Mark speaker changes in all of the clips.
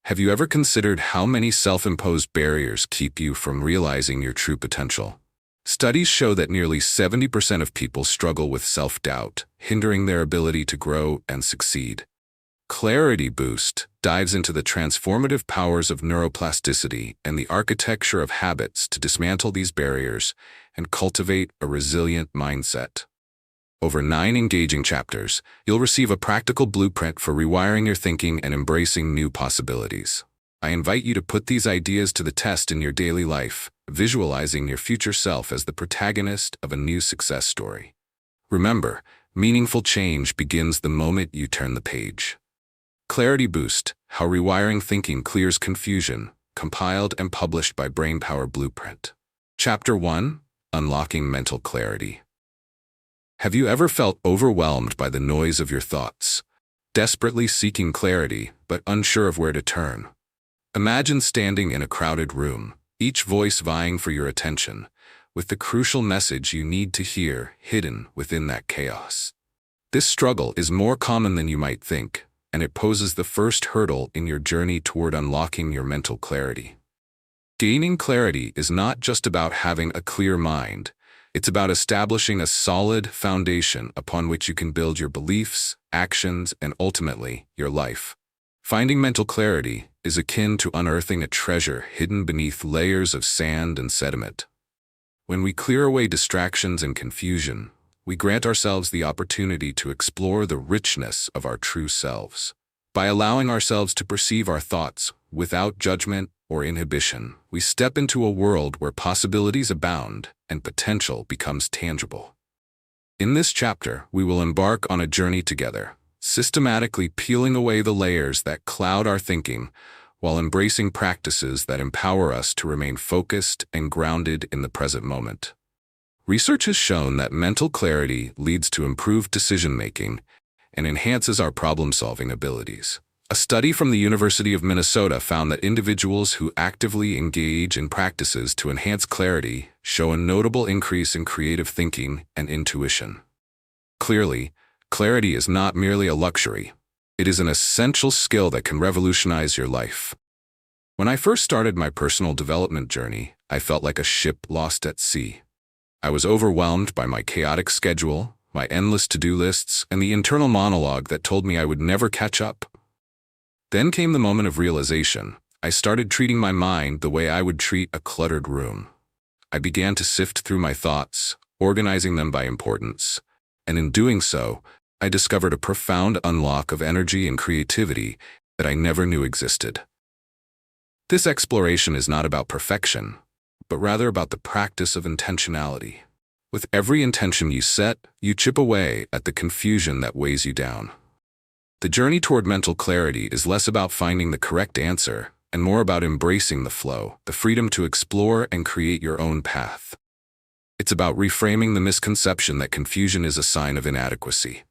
Speaker 1: Have you ever considered how many self-imposed barriers keep you from realizing your true potential? Studies show that nearly 70% of people struggle with self-doubt, hindering their ability to grow and succeed. Clarity Boost dives into the transformative powers of neuroplasticity and the architecture of habits to dismantle these barriers and cultivate a resilient mindset. Over 9 engaging chapters, you'll receive a practical blueprint for rewiring your thinking and embracing new possibilities. I invite you to put these ideas to the test in your daily life, visualizing your future self as the protagonist of a new success story. Remember, meaningful change begins the moment you turn the page. Clarity Boost: How Rewiring Thinking Clears Confusion, compiled and published by Brainpower Blueprint. Chapter 1: Unlocking Mental Clarity. Have you ever felt overwhelmed by the noise of your thoughts, desperately seeking clarity but unsure of where to turn? Imagine standing in a crowded room, each voice vying for your attention, with the crucial message you need to hear hidden within that chaos. This struggle is more common than you might think, and it poses the first hurdle in your journey toward unlocking your mental clarity. Gaining clarity is not just about having a clear mind. It's about establishing a solid foundation upon which you can build your beliefs, actions, and ultimately, your life. Finding mental clarity is akin to unearthing a treasure hidden beneath layers of sand and sediment. When we clear away distractions and confusion, we grant ourselves the opportunity to explore the richness of our true selves. By allowing ourselves to perceive our thoughts without judgment or inhibition, we step into a world where possibilities abound and potential becomes tangible. In this chapter, we will embark on a journey together, systematically peeling away the layers that cloud our thinking while embracing practices that empower us to remain focused and grounded in the present moment. Research has shown that mental clarity leads to improved decision-making and enhances our problem-solving abilities. A study from the University of Minnesota found that individuals who actively engage in practices to enhance clarity show a notable increase in creative thinking and intuition. Clearly, clarity is not merely a luxury. It is an essential skill that can revolutionize your life. When I first started my personal development journey, I felt like a ship lost at sea. I was overwhelmed by my chaotic schedule, my endless to-do lists, and the internal monologue that told me I would never catch up. Then came the moment of realization. I started treating my mind the way I would treat a cluttered room. I began to sift through my thoughts, organizing them by importance, and in doing so, I discovered a profound unlock of energy and creativity that I never knew existed. This exploration is not about perfection, but rather about the practice of intentionality. With every intention you set, you chip away at the confusion that weighs you down. The journey toward mental clarity is less about finding the correct answer and more about embracing the flow, the freedom to explore and create your own path. It's about reframing the misconception that confusion is a sign of inadequacy.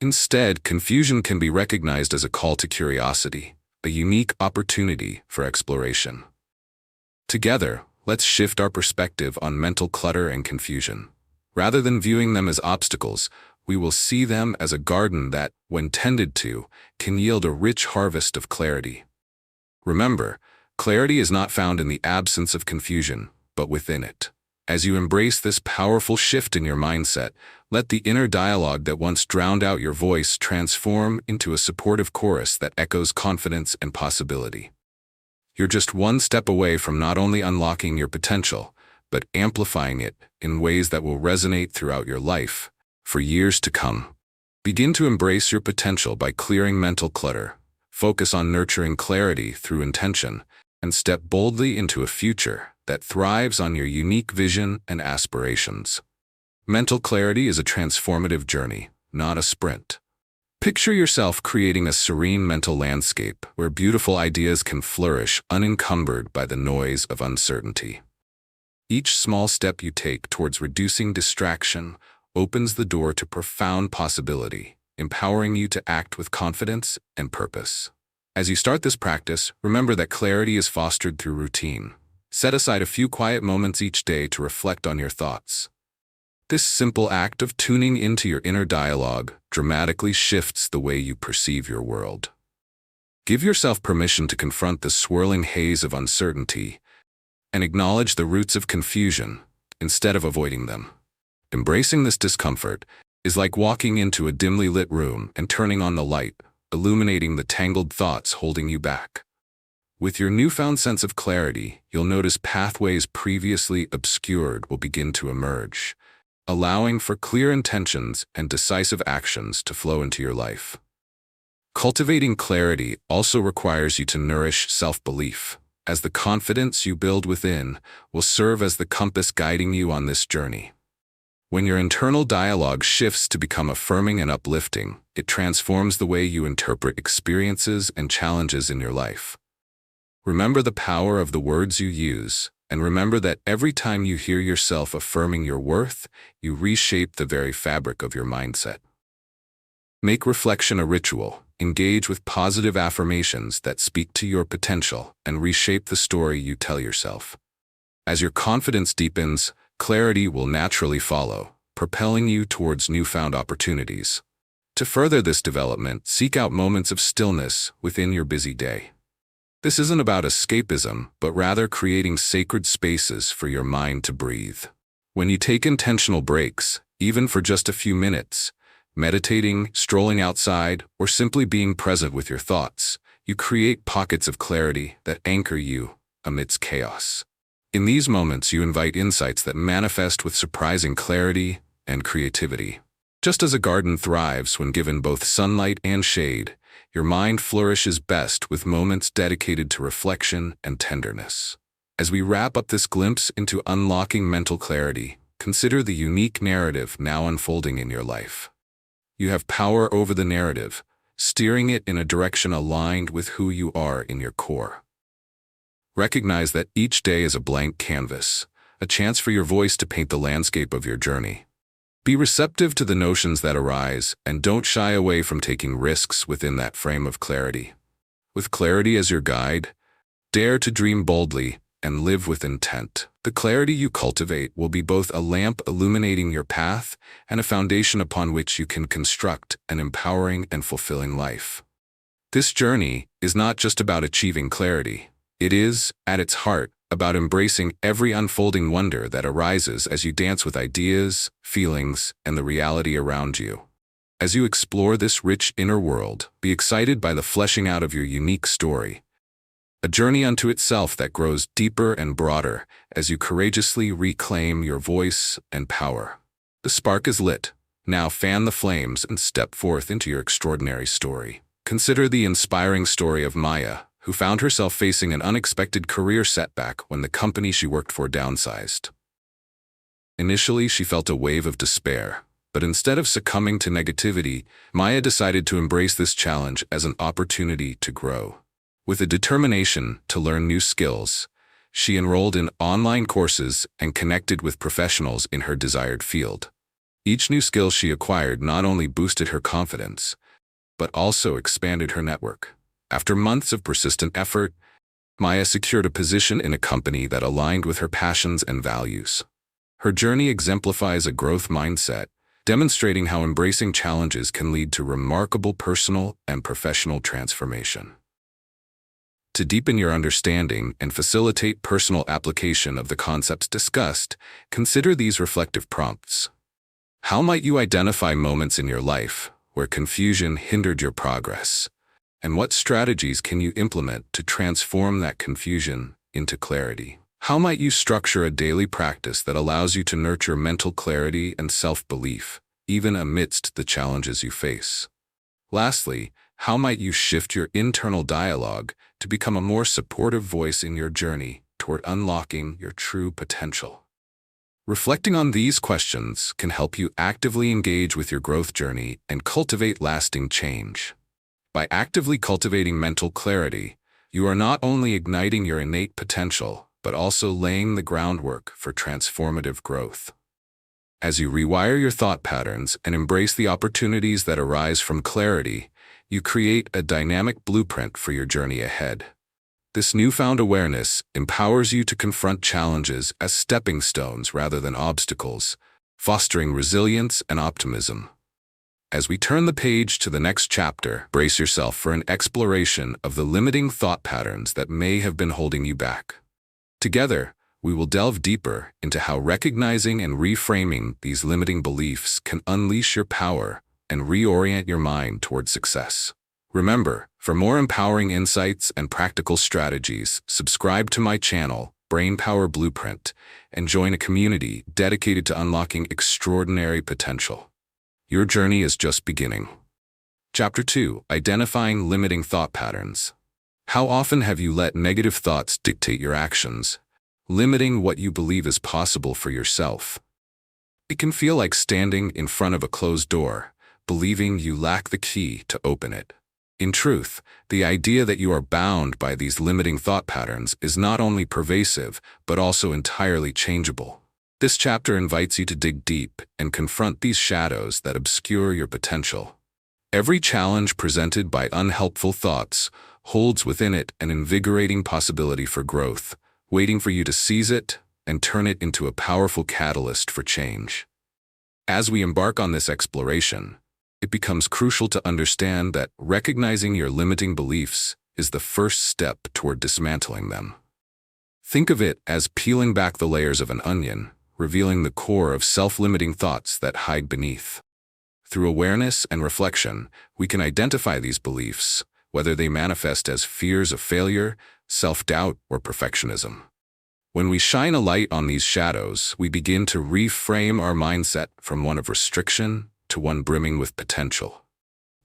Speaker 1: Instead, confusion can be recognized as a call to curiosity, a unique opportunity for exploration. Together, let's shift our perspective on mental clutter and confusion. Rather than viewing them as obstacles, we will see them as a garden that, when tended to, can yield a rich harvest of clarity. Remember, clarity is not found in the absence of confusion, but within it. As you embrace this powerful shift in your mindset, let the inner dialogue that once drowned out your voice transform into a supportive chorus that echoes confidence and possibility. You're just one step away from not only unlocking your potential, but amplifying it in ways that will resonate throughout your life for years to come. Begin to embrace your potential by clearing mental clutter, focus on nurturing clarity through intention, and step boldly into a future that thrives on your unique vision and aspirations. Mental clarity is a transformative journey, not a sprint. Picture yourself creating a serene mental landscape where beautiful ideas can flourish unencumbered by the noise of uncertainty. Each small step you take towards reducing distraction opens the door to profound possibility, empowering you to act with confidence and purpose. As you start this practice, remember that clarity is fostered through routine. Set aside a few quiet moments each day to reflect on your thoughts. This simple act of tuning into your inner dialogue dramatically shifts the way you perceive your world. Give yourself permission to confront the swirling haze of uncertainty and acknowledge the roots of confusion instead of avoiding them. Embracing this discomfort is like walking into a dimly lit room and turning on the light, illuminating the tangled thoughts holding you back. With your newfound sense of clarity, you'll notice pathways previously obscured will begin to emerge, allowing for clear intentions and decisive actions to flow into your life. Cultivating clarity also requires you to nourish self-belief, as the confidence you build within will serve as the compass guiding you on this journey. When your internal dialogue shifts to become affirming and uplifting, it transforms the way you interpret experiences and challenges in your life. Remember the power of the words you use, and remember that every time you hear yourself affirming your worth, you reshape the very fabric of your mindset. Make reflection a ritual. Engage with positive affirmations that speak to your potential and reshape the story you tell yourself. As your confidence deepens, clarity will naturally follow, propelling you towards newfound opportunities. To further this development, seek out moments of stillness within your busy day. This isn't about escapism, but rather creating sacred spaces for your mind to breathe. When you take intentional breaks, even for just a few minutes, meditating, strolling outside, or simply being present with your thoughts, you create pockets of clarity that anchor you amidst chaos. In these moments, you invite insights that manifest with surprising clarity and creativity. Just as a garden thrives when given both sunlight and shade, your mind flourishes best with moments dedicated to reflection and tenderness. As we wrap up this glimpse into unlocking mental clarity, consider the unique narrative now unfolding in your life. You have power over the narrative, steering it in a direction aligned with who you are in your core. Recognize that each day is a blank canvas, a chance for your voice to paint the landscape of your journey. Be receptive to the notions that arise, and don't shy away from taking risks within that frame of clarity. With clarity as your guide, dare to dream boldly and live with intent. The clarity you cultivate will be both a lamp illuminating your path and a foundation upon which you can construct an empowering and fulfilling life. This journey is not just about achieving clarity. It is, at its heart, about embracing every unfolding wonder that arises as you dance with ideas, feelings, and the reality around you. As you explore this rich inner world, be excited by the fleshing out of your unique story, a journey unto itself that grows deeper and broader as you courageously reclaim your voice and power. The spark is lit. Now fan the flames and step forth into your extraordinary story. Consider the inspiring story of Maya, who found herself facing an unexpected career setback when the company she worked for downsized. Initially, she felt a wave of despair, but instead of succumbing to negativity, Maya decided to embrace this challenge as an opportunity to grow. With a determination to learn new skills, she enrolled in online courses and connected with professionals in her desired field. Each new skill she acquired not only boosted her confidence, but also expanded her network. After months of persistent effort, Maya secured a position in a company that aligned with her passions and values. Her journey exemplifies a growth mindset, demonstrating how embracing challenges can lead to remarkable personal and professional transformation. To deepen your understanding and facilitate personal application of the concepts discussed, consider these reflective prompts. How might you identify moments in your life where confusion hindered your progress? And what strategies can you implement to transform that confusion into clarity? How might you structure a daily practice that allows you to nurture mental clarity and self-belief, even amidst the challenges you face? Lastly, how might you shift your internal dialogue to become a more supportive voice in your journey toward unlocking your true potential? Reflecting on these questions can help you actively engage with your growth journey and cultivate lasting change. By actively cultivating mental clarity, you are not only igniting your innate potential, but also laying the groundwork for transformative growth. As you rewire your thought patterns and embrace the opportunities that arise from clarity, you create a dynamic blueprint for your journey ahead. This newfound awareness empowers you to confront challenges as stepping stones rather than obstacles, fostering resilience and optimism. As we turn the page to the next chapter, brace yourself for an exploration of the limiting thought patterns that may have been holding you back. Together, we will delve deeper into how recognizing and reframing these limiting beliefs can unleash your power and reorient your mind toward success. Remember, for more empowering insights and practical strategies, subscribe to my channel, Brainpower Blueprint, and join a community dedicated to unlocking extraordinary potential. Your journey is just beginning. Chapter 2: Identifying Limiting Thought Patterns. How often have you let negative thoughts dictate your actions, limiting what you believe is possible for yourself? It can feel like standing in front of a closed door, believing you lack the key to open it. In truth, the idea that you are bound by these limiting thought patterns is not only pervasive, but also entirely changeable. This chapter invites you to dig deep and confront these shadows that obscure your potential. Every challenge presented by unhelpful thoughts holds within it an invigorating possibility for growth, waiting for you to seize it and turn it into a powerful catalyst for change. As we embark on this exploration, it becomes crucial to understand that recognizing your limiting beliefs is the first step toward dismantling them. Think of it as peeling back the layers of an onion, revealing the core of self-limiting thoughts that hide beneath. Through awareness and reflection, we can identify these beliefs, whether they manifest as fears of failure, self-doubt, or perfectionism. When we shine a light on these shadows, we begin to reframe our mindset from one of restriction to one brimming with potential.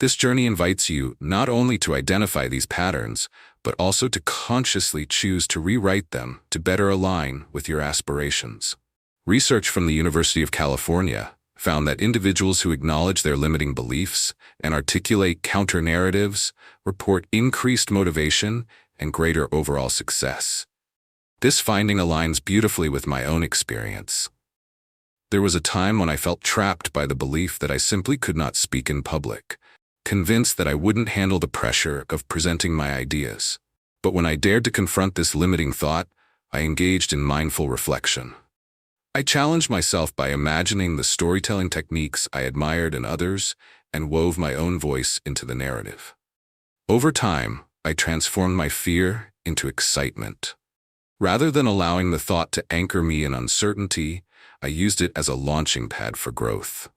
Speaker 1: This journey invites you not only to identify these patterns, but also to consciously choose to rewrite them to better align with your aspirations. Research from the University of California found that individuals who acknowledge their limiting beliefs and articulate counter-narratives report increased motivation and greater overall success. This finding aligns beautifully with my own experience. There was a time when I felt trapped by the belief that I simply could not speak in public, convinced that I wouldn't handle the pressure of presenting my ideas. But when I dared to confront this limiting thought, I engaged in mindful reflection. I challenged myself by imagining the storytelling techniques I admired in others and wove my own voice into the narrative. Over time, I transformed my fear into excitement. Rather than allowing the thought to anchor me in uncertainty, I used it as a launching pad for growth.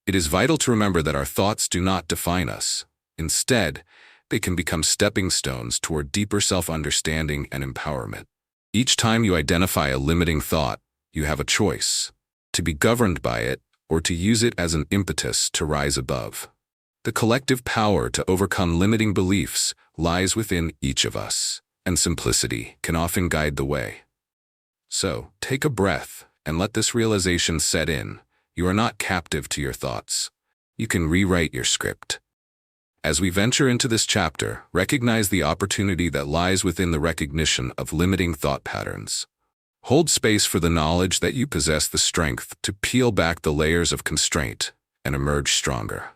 Speaker 1: It is vital to remember that our thoughts do not define us. Instead, they can become stepping stones toward deeper self-understanding and empowerment. Each time you identify a limiting thought, you have a choice: to be governed by it or to use it as an impetus to rise above. The collective power to overcome limiting beliefs lies within each of us, and simplicity can often guide the way. So, take a breath and let this realization set in. You are not captive to your thoughts. You can rewrite your script. As we venture into this chapter, recognize the opportunity that lies within the recognition of limiting thought patterns. Hold space for the knowledge that you possess the strength to peel back the layers of constraint and emerge stronger.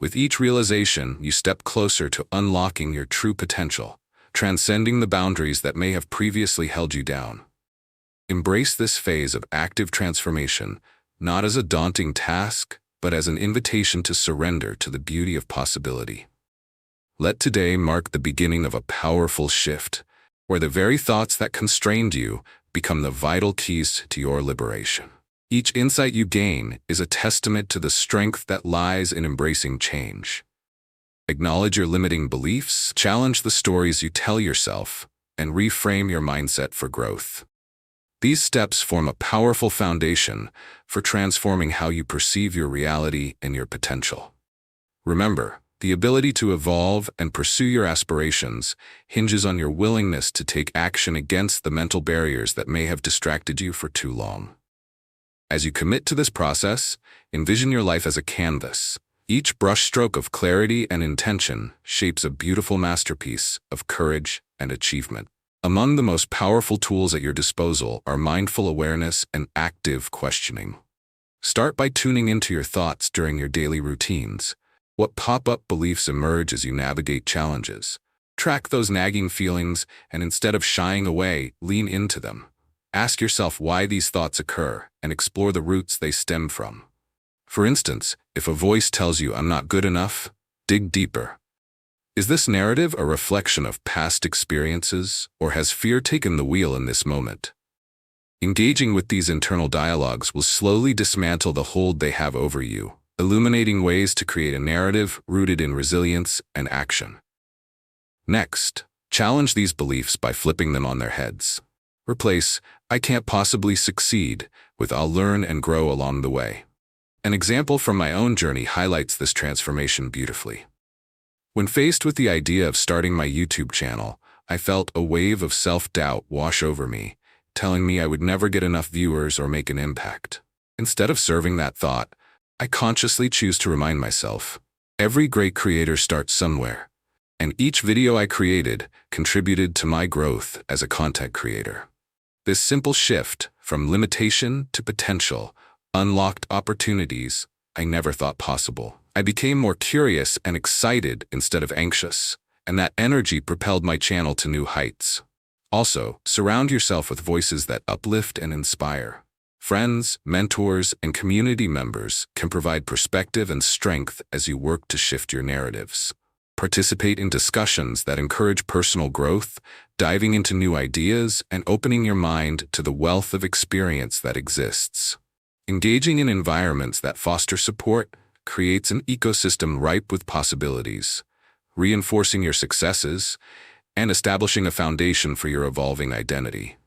Speaker 1: With each realization, you step closer to unlocking your true potential, transcending the boundaries that may have previously held you down. Embrace this phase of active transformation, not as a daunting task, but as an invitation to surrender to the beauty of possibility. Let today mark the beginning of a powerful shift, where the very thoughts that constrained you become the vital keys to your liberation. Each insight you gain is a testament to the strength that lies in embracing change. Acknowledge your limiting beliefs, challenge the stories you tell yourself, and reframe your mindset for growth. These steps form a powerful foundation for transforming how you perceive your reality and your potential. Remember, the ability to evolve and pursue your aspirations hinges on your willingness to take action against the mental barriers that may have distracted you for too long. As you commit to this process, envision your life as a canvas. Each brushstroke of clarity and intention shapes a beautiful masterpiece of courage and achievement. Among the most powerful tools at your disposal are mindful awareness and active questioning. Start by tuning into your thoughts during your daily routines. What pop-up beliefs emerge as you navigate challenges? Track those nagging feelings, and instead of shying away, lean into them. Ask yourself why these thoughts occur and explore the roots they stem from. For instance, if a voice tells you I'm not good enough, dig deeper. Is this narrative a reflection of past experiences, or has fear taken the wheel in this moment? Engaging with these internal dialogues will slowly dismantle the hold they have over you, illuminating ways to create a narrative rooted in resilience and action. Next, challenge these beliefs by flipping them on their heads. Replace, "I can't possibly succeed," with "I'll learn and grow along the way." An example from my own journey highlights this transformation beautifully. When faced with the idea of starting my YouTube channel, I felt a wave of self-doubt wash over me, telling me I would never get enough viewers or make an impact. Instead of serving that thought, I consciously choose to remind myself, every great creator starts somewhere, and each video I created contributed to my growth as a content creator. This simple shift from limitation to potential unlocked opportunities I never thought possible. I became more curious and excited instead of anxious, and that energy propelled my channel to new heights. Also, surround yourself with voices that uplift and inspire. Friends, mentors, and community members can provide perspective and strength as you work to shift your narratives. Participate in discussions that encourage personal growth, diving into new ideas, and opening your mind to the wealth of experience that exists. Engaging in environments that foster support creates an ecosystem ripe with possibilities, reinforcing your successes and establishing a foundation for your evolving identity.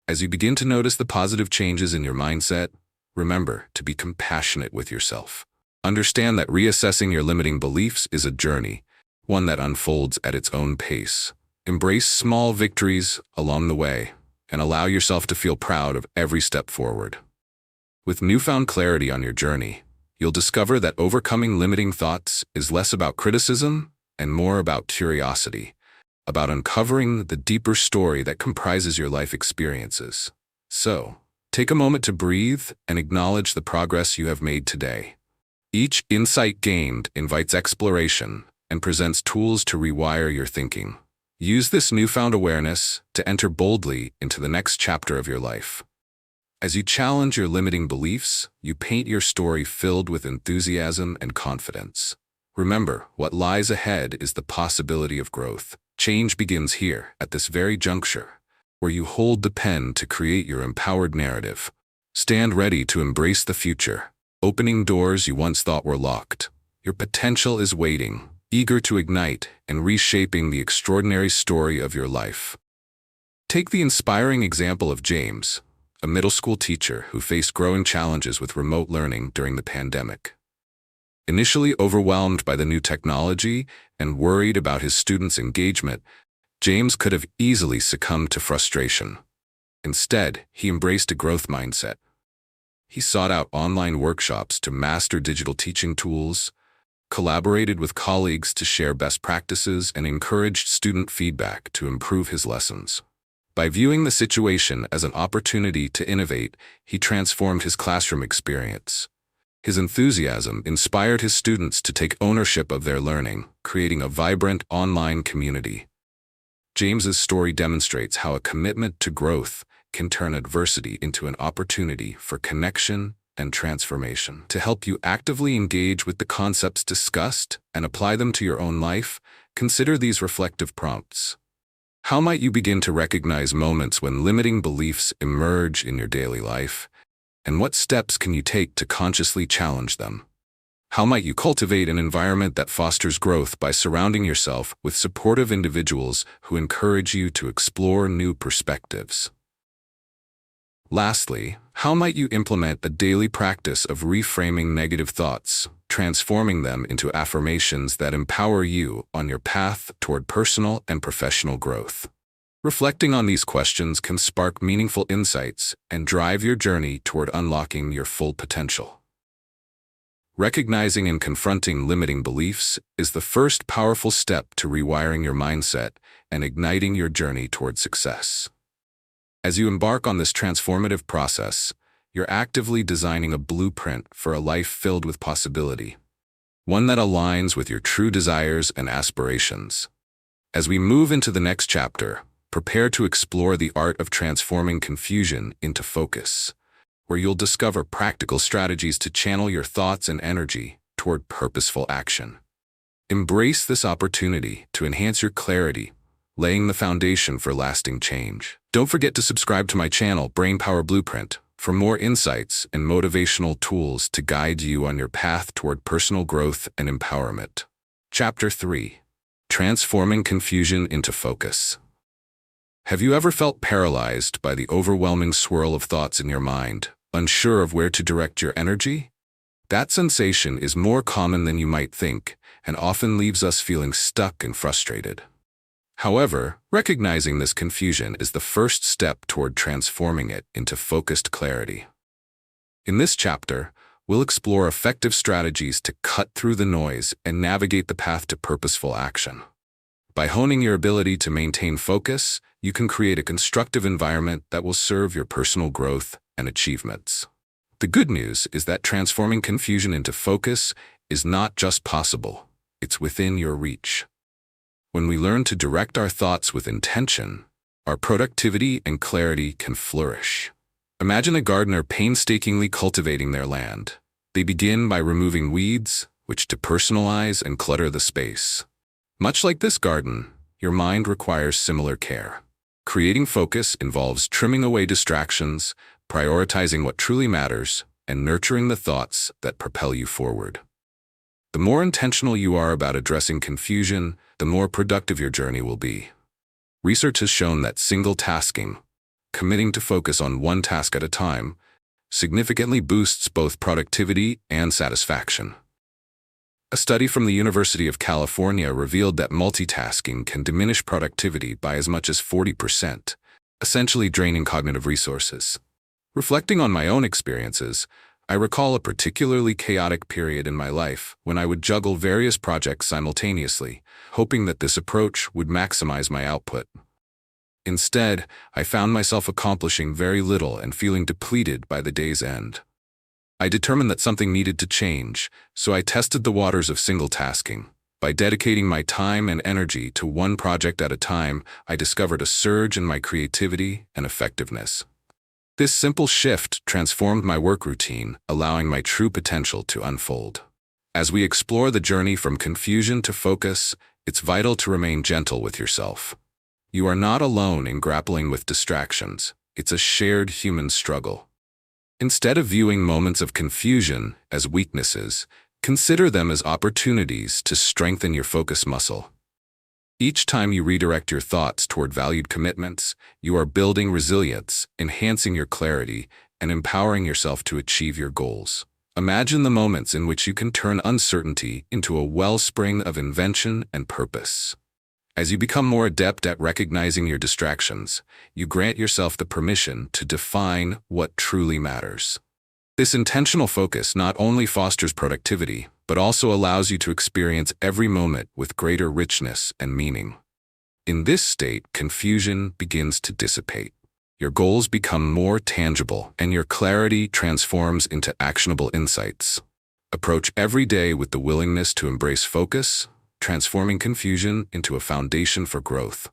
Speaker 1: As you begin to notice the positive changes in your mindset, remember to be compassionate with yourself. Understand that reassessing your limiting beliefs is a journey, one that unfolds at its own pace. Embrace small victories along the way and allow yourself to feel proud of every step forward. With newfound clarity on your journey, you'll discover that overcoming limiting thoughts is less about criticism and more about curiosity, about uncovering the deeper story that comprises your life experiences. So, take a moment to breathe and acknowledge the progress you have made today. Each insight gained invites exploration and presents tools to rewire your thinking. Use this newfound awareness to enter boldly into the next chapter of your life. As you challenge your limiting beliefs, you paint your story filled with enthusiasm and confidence. Remember, what lies ahead is the possibility of growth. Change begins here, at this very juncture, where you hold the pen to create your empowered narrative. Stand ready to embrace the future, opening doors you once thought were locked. Your potential is waiting, eager to ignite and reshaping the extraordinary story of your life. Take the inspiring example of James, a middle school teacher who faced growing challenges with remote learning during the pandemic. Initially overwhelmed by the new technology and worried about his students' engagement, James could have easily succumbed to frustration. Instead, he embraced a growth mindset. He sought out online workshops to master digital teaching tools, collaborated with colleagues to share best practices, and encouraged student feedback to improve his lessons. By viewing the situation as an opportunity to innovate, he transformed his classroom experience. His enthusiasm inspired his students to take ownership of their learning, creating a vibrant online community. James's story demonstrates how a commitment to growth can turn adversity into an opportunity for connection and transformation. To help you actively engage with the concepts discussed and apply them to your own life, consider these reflective prompts. How might you begin to recognize moments when limiting beliefs emerge in your daily life? And what steps can you take to consciously challenge them? How might you cultivate an environment that fosters growth by surrounding yourself with supportive individuals who encourage you to explore new perspectives? Lastly, how might you implement a daily practice of reframing negative thoughts, transforming them into affirmations that empower you on your path toward personal and professional growth? Reflecting on these questions can spark meaningful insights and drive your journey toward unlocking your full potential. Recognizing and confronting limiting beliefs is the first powerful step to rewiring your mindset and igniting your journey toward success. As you embark on this transformative process, you're actively designing a blueprint for a life filled with possibility, one that aligns with your true desires and aspirations. As we move into the next chapter, prepare to explore the art of transforming confusion into focus, where you'll discover practical strategies to channel your thoughts and energy toward purposeful action. Embrace this opportunity to enhance your clarity, laying the foundation for lasting change. Don't forget to subscribe to my channel, Brainpower Blueprint, for more insights and motivational tools to guide you on your path toward personal growth and empowerment. Chapter 3: Transforming Confusion into Focus. Have you ever felt paralyzed by the overwhelming swirl of thoughts in your mind, unsure of where to direct your energy? That sensation is more common than you might think, and often leaves us feeling stuck and frustrated. However, recognizing this confusion is the first step toward transforming it into focused clarity. In this chapter, we'll explore effective strategies to cut through the noise and navigate the path to purposeful action. By honing your ability to maintain focus, you can create a constructive environment that will serve your personal growth and achievements. The good news is that transforming confusion into focus is not just possible, it's within your reach. When we learn to direct our thoughts with intention, our productivity and clarity can flourish. Imagine a gardener painstakingly cultivating their land. They begin by removing weeds, which depersonalize and clutter the space. Much like this garden, your mind requires similar care. Creating focus involves trimming away distractions, prioritizing what truly matters, and nurturing the thoughts that propel you forward. The more intentional you are about addressing confusion, the more productive your journey will be. Research has shown that single tasking, committing to focus on one task at a time, significantly boosts both productivity and satisfaction. A study from the University of California revealed that multitasking can diminish productivity by as much as 40%, essentially draining cognitive resources. Reflecting on my own experiences, I recall a particularly chaotic period in my life when I would juggle various projects simultaneously, hoping that this approach would maximize my output. Instead, I found myself accomplishing very little and feeling depleted by the day's end. I determined that something needed to change, so I tested the waters of single tasking. By dedicating my time and energy to one project at a time, I discovered a surge in my creativity and effectiveness. This simple shift transformed my work routine, allowing my true potential to unfold. As we explore the journey from confusion to focus, it's vital to remain gentle with yourself. You are not alone in grappling with distractions. It's a shared human struggle. Instead of viewing moments of confusion as weaknesses, consider them as opportunities to strengthen your focus muscle. Each time you redirect your thoughts toward valued commitments, you are building resilience, enhancing your clarity, and empowering yourself to achieve your goals. Imagine the moments in which you can turn uncertainty into a wellspring of invention and purpose. As you become more adept at recognizing your distractions, you grant yourself the permission to define what truly matters. This intentional focus not only fosters productivity, but also allows you to experience every moment with greater richness and meaning. In this state, confusion begins to dissipate. Your goals become more tangible, and your clarity transforms into actionable insights. Approach every day with the willingness to embrace focus, transforming confusion into a foundation for growth.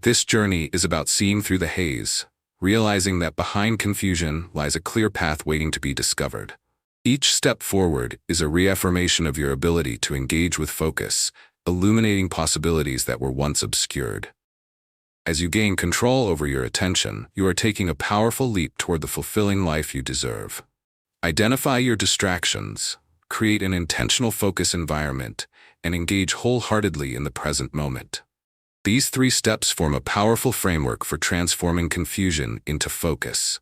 Speaker 1: This journey is about seeing through the haze, realizing that behind confusion lies a clear path waiting to be discovered. Each step forward is a reaffirmation of your ability to engage with focus, illuminating possibilities that were once obscured. As you gain control over your attention, you are taking a powerful leap toward the fulfilling life you deserve. Identify your distractions, create an intentional focus environment, and engage wholeheartedly in the present moment. These 3 steps form a powerful framework for transforming confusion into focus,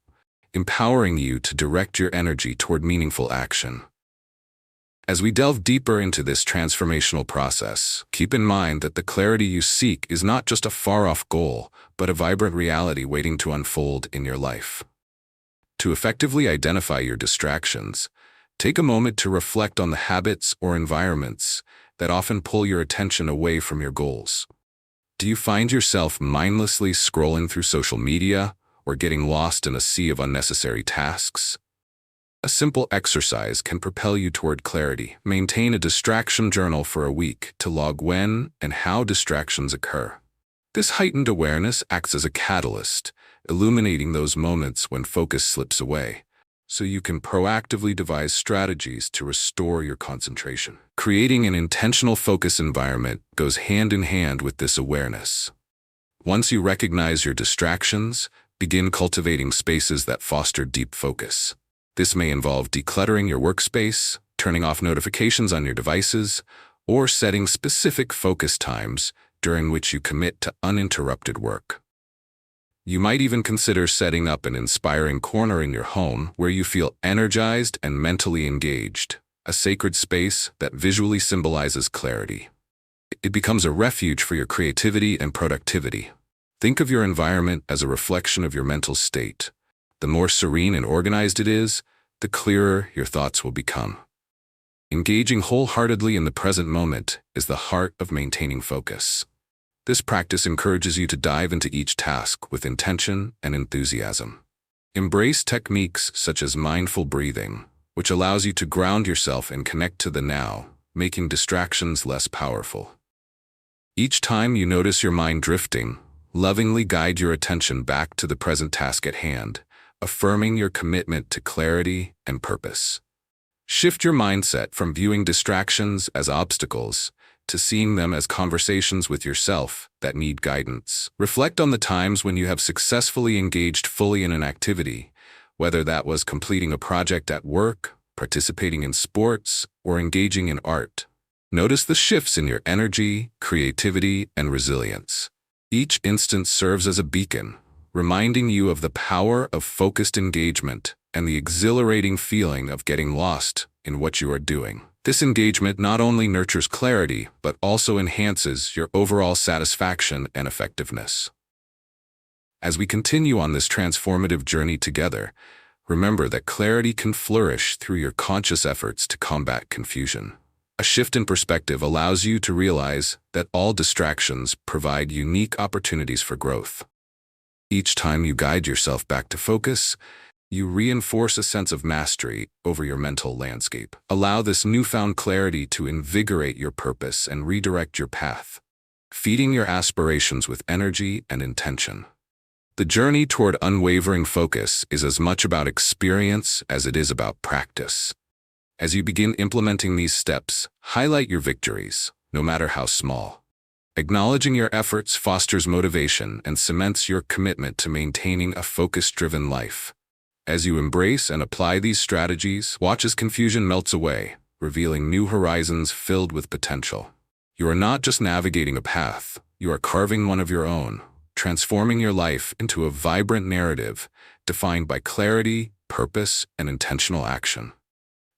Speaker 1: empowering you to direct your energy toward meaningful action. As we delve deeper into this transformational process, keep in mind that the clarity you seek is not just a far-off goal, but a vibrant reality waiting to unfold in your life. To effectively identify your distractions, take a moment to reflect on the habits or environments that often pull your attention away from your goals. Do you find yourself mindlessly scrolling through social media or getting lost in a sea of unnecessary tasks? A simple exercise can propel you toward clarity. Maintain a distraction journal for a week to log when and how distractions occur. This heightened awareness acts as a catalyst, illuminating those moments when focus slips away, so you can proactively devise strategies to restore your concentration. Creating an intentional focus environment goes hand in hand with this awareness. Once you recognize your distractions, begin cultivating spaces that foster deep focus. This may involve decluttering your workspace, turning off notifications on your devices, or setting specific focus times during which you commit to uninterrupted work. You might even consider setting up an inspiring corner in your home where you feel energized and mentally engaged, a sacred space that visually symbolizes clarity. It becomes a refuge for your creativity and productivity. Think of your environment as a reflection of your mental state. The more serene and organized it is, the clearer your thoughts will become. Engaging wholeheartedly in the present moment is the heart of maintaining focus. This practice encourages you to dive into each task with intention and enthusiasm. Embrace techniques such as mindful breathing, which allows you to ground yourself and connect to the now, making distractions less powerful. Each time you notice your mind drifting, lovingly guide your attention back to the present task at hand, affirming your commitment to clarity and purpose. Shift your mindset from viewing distractions as obstacles to seeing them as conversations with yourself that need guidance. Reflect on the times when you have successfully engaged fully in an activity, whether that was completing a project at work, participating in sports, or engaging in art. Notice the shifts in your energy, creativity, and resilience. Each instance serves as a beacon, reminding you of the power of focused engagement and the exhilarating feeling of getting lost in what you are doing. This engagement not only nurtures clarity, but also enhances your overall satisfaction and effectiveness. As we continue on this transformative journey together, remember that clarity can flourish through your conscious efforts to combat confusion. A shift in perspective allows you to realize that all distractions provide unique opportunities for growth. Each time you guide yourself back to focus, you reinforce a sense of mastery over your mental landscape. Allow this newfound clarity to invigorate your purpose and redirect your path, feeding your aspirations with energy and intention. The journey toward unwavering focus is as much about experience as it is about practice. As you begin implementing these steps, highlight your victories, no matter how small. Acknowledging your efforts fosters motivation and cements your commitment to maintaining a focus-driven life. As you embrace and apply these strategies, watch as confusion melts away, revealing new horizons filled with potential. You are not just navigating a path, you are carving one of your own, transforming your life into a vibrant narrative defined by clarity, purpose, and intentional action.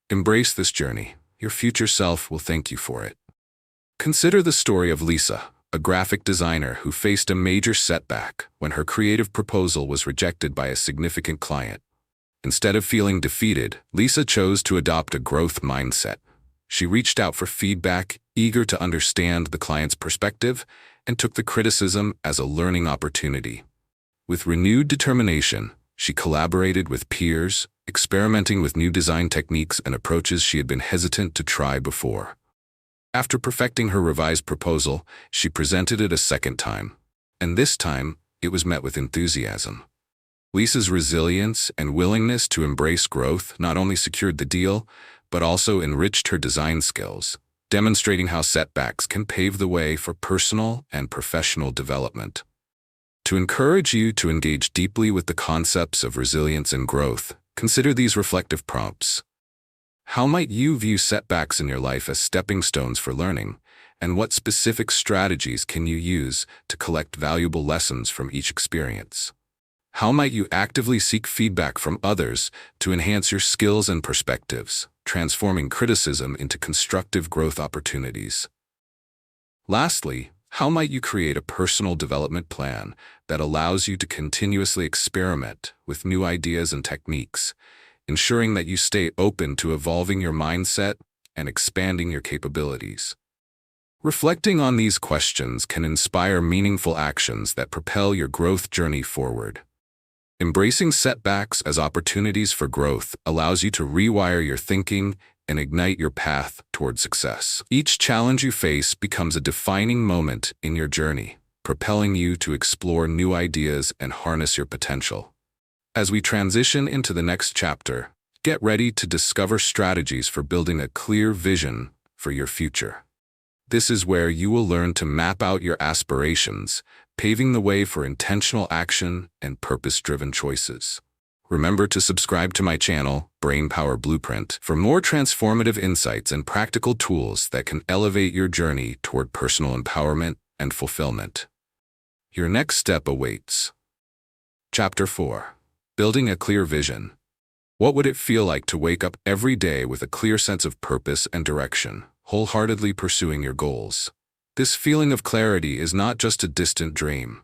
Speaker 1: Embrace this journey. Your future self will thank you for it. Consider the story of Lisa, a graphic designer who faced a major setback when her creative proposal was rejected by a significant client. Instead of feeling defeated, Lisa chose to adopt a growth mindset. She reached out for feedback, eager to understand the client's perspective, and took the criticism as a learning opportunity. With renewed determination, she collaborated with peers, experimenting with new design techniques and approaches she had been hesitant to try before. After perfecting her revised proposal, she presented it a second time, and this time it was met with enthusiasm. Lisa's resilience and willingness to embrace growth not only secured the deal, but also enriched her design skills, demonstrating how setbacks can pave the way for personal and professional development. To encourage you to engage deeply with the concepts of resilience and growth, consider these reflective prompts. How might you view setbacks in your life as stepping stones for learning, and what specific strategies can you use to collect valuable lessons from each experience? How might you actively seek feedback from others to enhance your skills and perspectives, transforming criticism into constructive growth opportunities? Lastly, how might you create a personal development plan that allows you to continuously experiment with new ideas and techniques, ensuring that you stay open to evolving your mindset and expanding your capabilities? Reflecting on these questions can inspire meaningful actions that propel your growth journey forward. Embracing setbacks as opportunities for growth allows you to rewire your thinking and ignite your path toward success. Each challenge you face becomes a defining moment in your journey, propelling you to explore new ideas and harness your potential. As we transition into the next chapter, get ready to discover strategies for building a clear vision for your future. This is where you will learn to map out your aspirations, paving the way for intentional action and purpose-driven choices. Remember to subscribe to my channel, Brainpower Blueprint, for more transformative insights and practical tools that can elevate your journey toward personal empowerment and fulfillment. Your next step awaits. Chapter 4. Building a Clear Vision. What would it feel like to wake up every day with a clear sense of purpose and direction, wholeheartedly pursuing your goals? This feeling of clarity is not just a distant dream.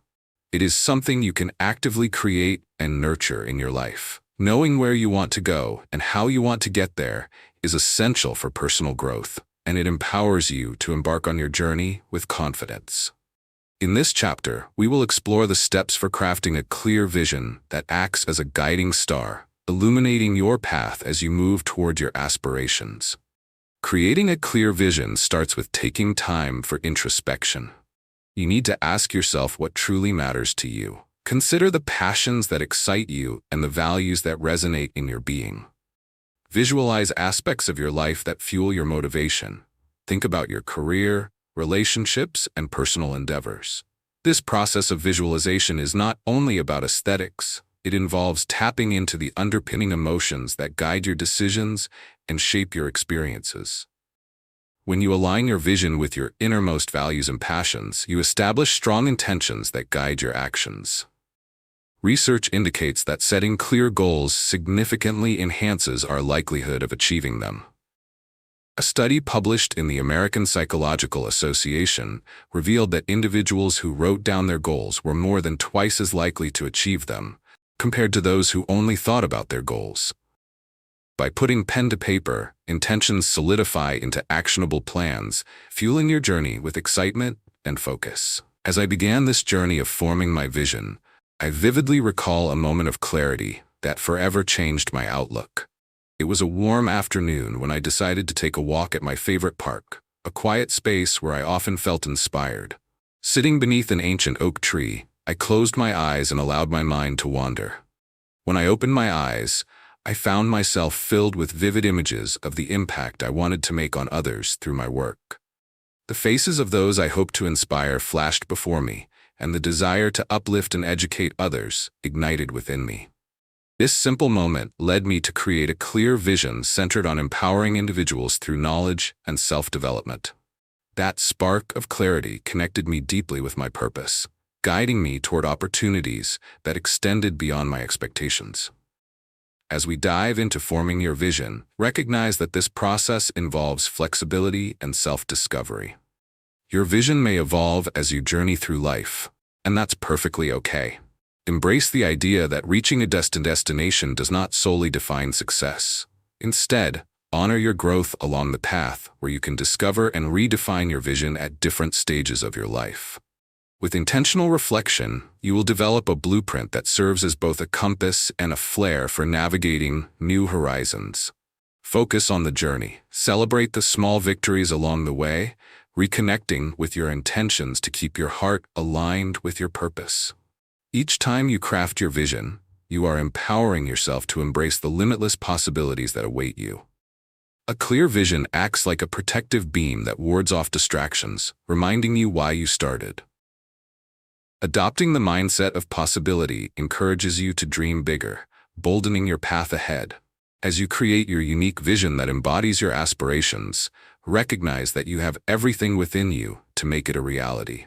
Speaker 1: It is something you can actively create and nurture in your life. Knowing where you want to go and how you want to get there is essential for personal growth, and it empowers you to embark on your journey with confidence. In this chapter, we will explore the steps for crafting a clear vision that acts as a guiding star, illuminating your path as you move toward your aspirations. Creating a clear vision starts with taking time for introspection. You need to ask yourself what truly matters to you. Consider the passions that excite you and the values that resonate in your being. Visualize aspects of your life that fuel your motivation. Think about your career, relationships, and personal endeavors. This process of visualization is not only about aesthetics. It involves tapping into the underpinning emotions that guide your decisions and shape your experiences. When you align your vision with your innermost values and passions, you establish strong intentions that guide your actions. Research indicates that setting clear goals significantly enhances our likelihood of achieving them. A study published in the American Psychological Association revealed that individuals who wrote down their goals were more than twice as likely to achieve them, compared to those who only thought about their goals. By putting pen to paper, intentions solidify into actionable plans, fueling your journey with excitement and focus. As I began this journey of forming my vision, I vividly recall a moment of clarity that forever changed my outlook. It was a warm afternoon when I decided to take a walk at my favorite park, a quiet space where I often felt inspired. Sitting beneath an ancient oak tree, I closed my eyes and allowed my mind to wander. When I opened my eyes, I found myself filled with vivid images of the impact I wanted to make on others through my work. The faces of those I hoped to inspire flashed before me, and the desire to uplift and educate others ignited within me. This simple moment led me to create a clear vision centered on empowering individuals through knowledge and self-development. That spark of clarity connected me deeply with my purpose, guiding me toward opportunities that extended beyond my expectations. As we dive into forming your vision, recognize that this process involves flexibility and self-discovery. Your vision may evolve as you journey through life, and that's perfectly okay. Embrace the idea that reaching a destination does not solely define success. Instead, honor your growth along the path where you can discover and redefine your vision at different stages of your life. With intentional reflection, you will develop a blueprint that serves as both a compass and a flair for navigating new horizons. Focus on the journey. Celebrate the small victories along the way, reconnecting with your intentions to keep your heart aligned with your purpose. Each time you craft your vision, you are empowering yourself to embrace the limitless possibilities that await you. A clear vision acts like a protective beam that wards off distractions, reminding you why you started. Adopting the mindset of possibility encourages you to dream bigger, bolstening your path ahead. As you create your unique vision that embodies your aspirations, recognize that you have everything within you to make it a reality.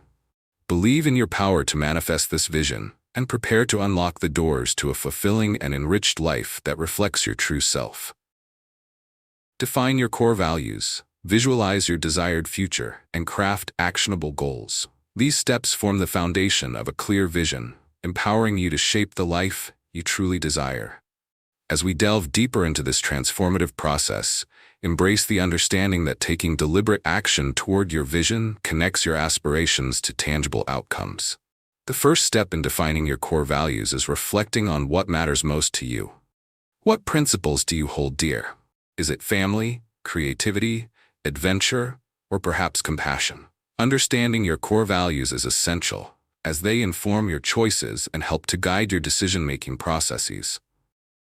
Speaker 1: Believe in your power to manifest this vision, and prepare to unlock the doors to a fulfilling and enriched life that reflects your true self. Define your core values, visualize your desired future, and craft actionable goals. These steps form the foundation of a clear vision, empowering you to shape the life you truly desire. As we delve deeper into this transformative process, embrace the understanding that taking deliberate action toward your vision connects your aspirations to tangible outcomes. The first step in defining your core values is reflecting on what matters most to you. What principles do you hold dear? Is it family, creativity, adventure, or perhaps compassion? Understanding your core values is essential, as they inform your choices and help to guide your decision-making processes.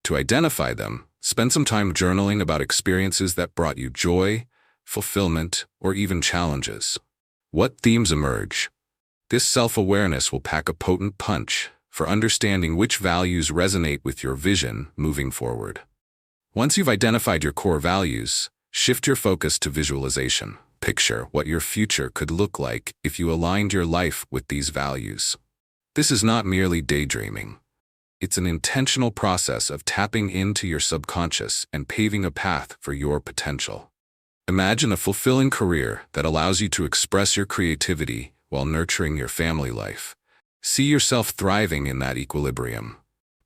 Speaker 1: To identify them, spend some time journaling about experiences that brought you joy, fulfillment, or even challenges. What themes emerge? This self-awareness will pack a potent punch for understanding which values resonate with your vision moving forward. Once you've identified your core values, shift your focus to visualization. Picture what your future could look like if you aligned your life with these values. This is not merely daydreaming. It's an intentional process of tapping into your subconscious and paving a path for your potential. Imagine a fulfilling career that allows you to express your creativity while nurturing your family life. See yourself thriving in that equilibrium.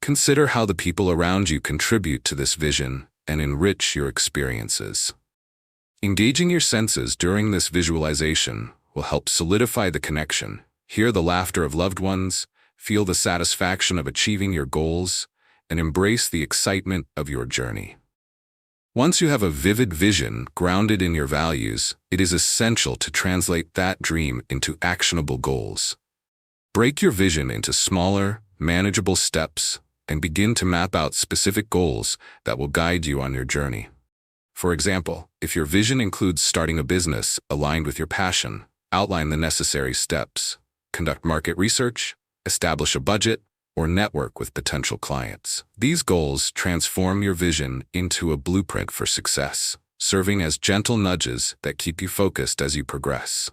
Speaker 1: Consider how the people around you contribute to this vision and enrich your experiences. Engaging your senses during this visualization will help solidify the connection, hear the laughter of loved ones, feel the satisfaction of achieving your goals, and embrace the excitement of your journey. Once you have a vivid vision grounded in your values, it is essential to translate that dream into actionable goals. Break your vision into smaller, manageable steps and begin to map out specific goals that will guide you on your journey. For example, if your vision includes starting a business aligned with your passion, outline the necessary steps, conduct market research, establish a budget, or network with potential clients. These goals transform your vision into a blueprint for success, serving as gentle nudges that keep you focused as you progress.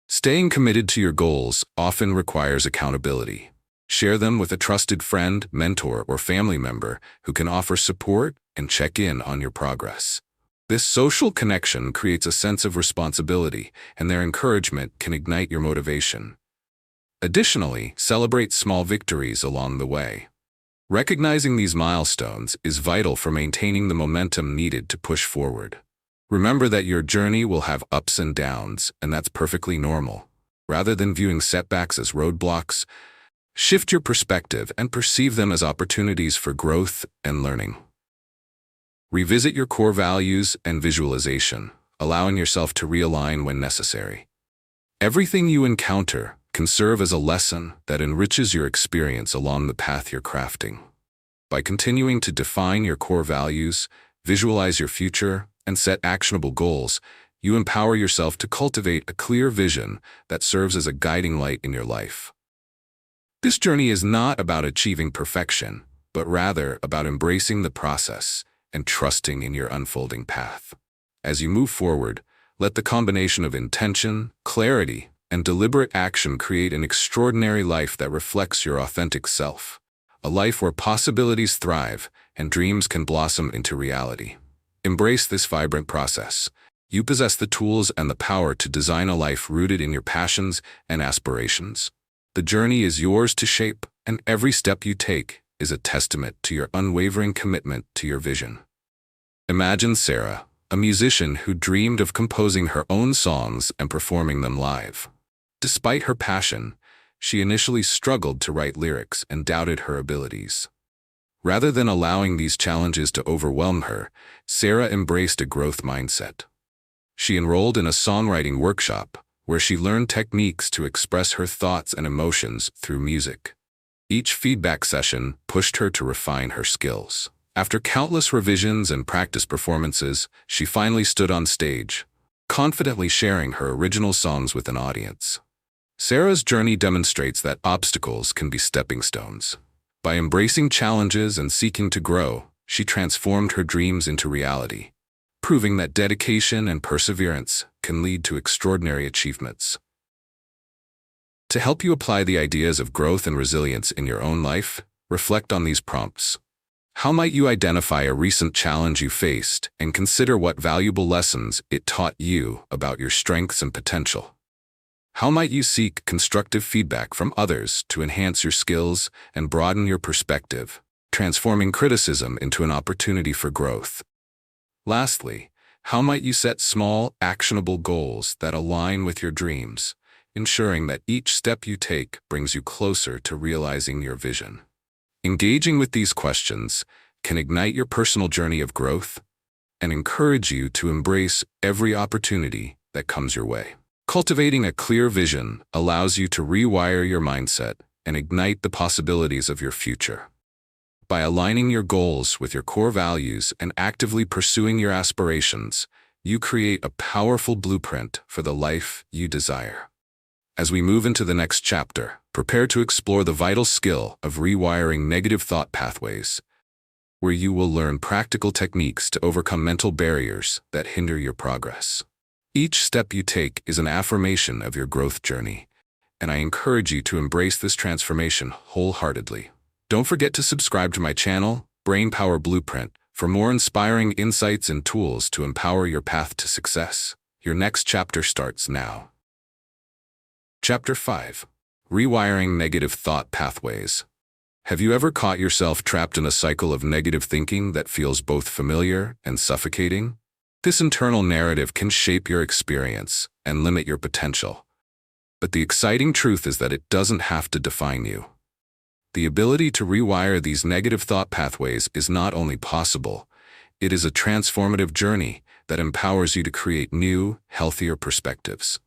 Speaker 1: Staying committed to your goals often requires accountability. Share them with a trusted friend, mentor, or family member who can offer support and check in on your progress. This social connection creates a sense of responsibility, and their encouragement can ignite your motivation. Additionally, celebrate small victories along the way. Recognizing these milestones is vital for maintaining the momentum needed to push forward. Remember that your journey will have ups and downs, and that's perfectly normal. Rather than viewing setbacks as roadblocks, shift your perspective and perceive them as opportunities for growth and learning. Revisit your core values and visualization, allowing yourself to realign when necessary. Everything you encounter can serve as a lesson that enriches your experience along the path you're crafting. By continuing to define your core values, visualize your future, and set actionable goals, you empower yourself to cultivate a clear vision that serves as a guiding light in your life. This journey is not about achieving perfection, but rather about embracing the process and trusting in your unfolding path. As you move forward, let the combination of intention, clarity, and deliberate action create an extraordinary life that reflects your authentic self. A life where possibilities thrive and dreams can blossom into reality. Embrace this vibrant process. You possess the tools and the power to design a life rooted in your passions and aspirations. The journey is yours to shape, and every step you take is a testament to your unwavering commitment to your vision. Imagine Sarah, a musician who dreamed of composing her own songs and performing them live. Despite her passion, she initially struggled to write lyrics and doubted her abilities. Rather than allowing these challenges to overwhelm her, Sarah embraced a growth mindset. She enrolled in a songwriting workshop where she learned techniques to express her thoughts and emotions through music. Each feedback session pushed her to refine her skills. After countless revisions and practice performances, she finally stood on stage, confidently sharing her original songs with an audience. Sarah's journey demonstrates that obstacles can be stepping stones. By embracing challenges and seeking to grow, she transformed her dreams into reality, proving that dedication and perseverance can lead to extraordinary achievements. To help you apply the ideas of growth and resilience in your own life, reflect on these prompts. How might you identify a recent challenge you faced and consider what valuable lessons it taught you about your strengths and potential? How might you seek constructive feedback from others to enhance your skills and broaden your perspective, transforming criticism into an opportunity for growth? Lastly, how might you set small, actionable goals that align with your dreams, ensuring that each step you take brings you closer to realizing your vision? Engaging with these questions can ignite your personal journey of growth and encourage you to embrace every opportunity that comes your way. Cultivating a clear vision allows you to rewire your mindset and ignite the possibilities of your future. By aligning your goals with your core values and actively pursuing your aspirations, you create a powerful blueprint for the life you desire. As we move into the next chapter, prepare to explore the vital skill of rewiring negative thought pathways, where you will learn practical techniques to overcome mental barriers that hinder your progress. Each step you take is an affirmation of your growth journey, and I encourage you to embrace this transformation wholeheartedly. Don't forget to subscribe to my channel, Brainpower Blueprint, for more inspiring insights and tools to empower your path to success. Your next chapter starts now. Chapter 5. Rewiring Negative Thought Pathways. Have you ever caught yourself trapped in a cycle of negative thinking that feels both familiar and suffocating? This internal narrative can shape your experience and limit your potential. But the exciting truth is that it doesn't have to define you. The ability to rewire these negative thought pathways is not only possible, it is a transformative journey that empowers you to create new, healthier perspectives.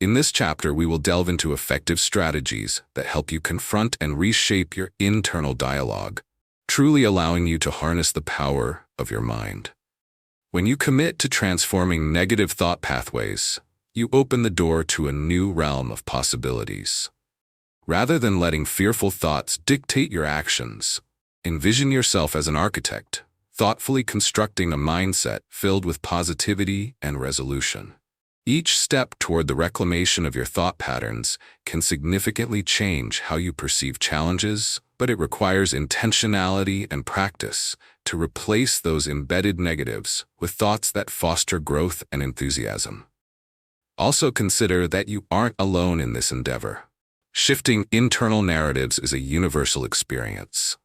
Speaker 1: In this chapter, we will delve into effective strategies that help you confront and reshape your internal dialogue, truly allowing you to harness the power of your mind. When you commit to transforming negative thought pathways, you open the door to a new realm of possibilities. Rather than letting fearful thoughts dictate your actions, envision yourself as an architect, thoughtfully constructing a mindset filled with positivity and resolution. Each step toward the reclamation of your thought patterns can significantly change how you perceive challenges, but it requires intentionality and practice to replace those embedded negatives with thoughts that foster growth and enthusiasm. Also consider that you aren't alone in this endeavor. Shifting internal narratives is a universal experience.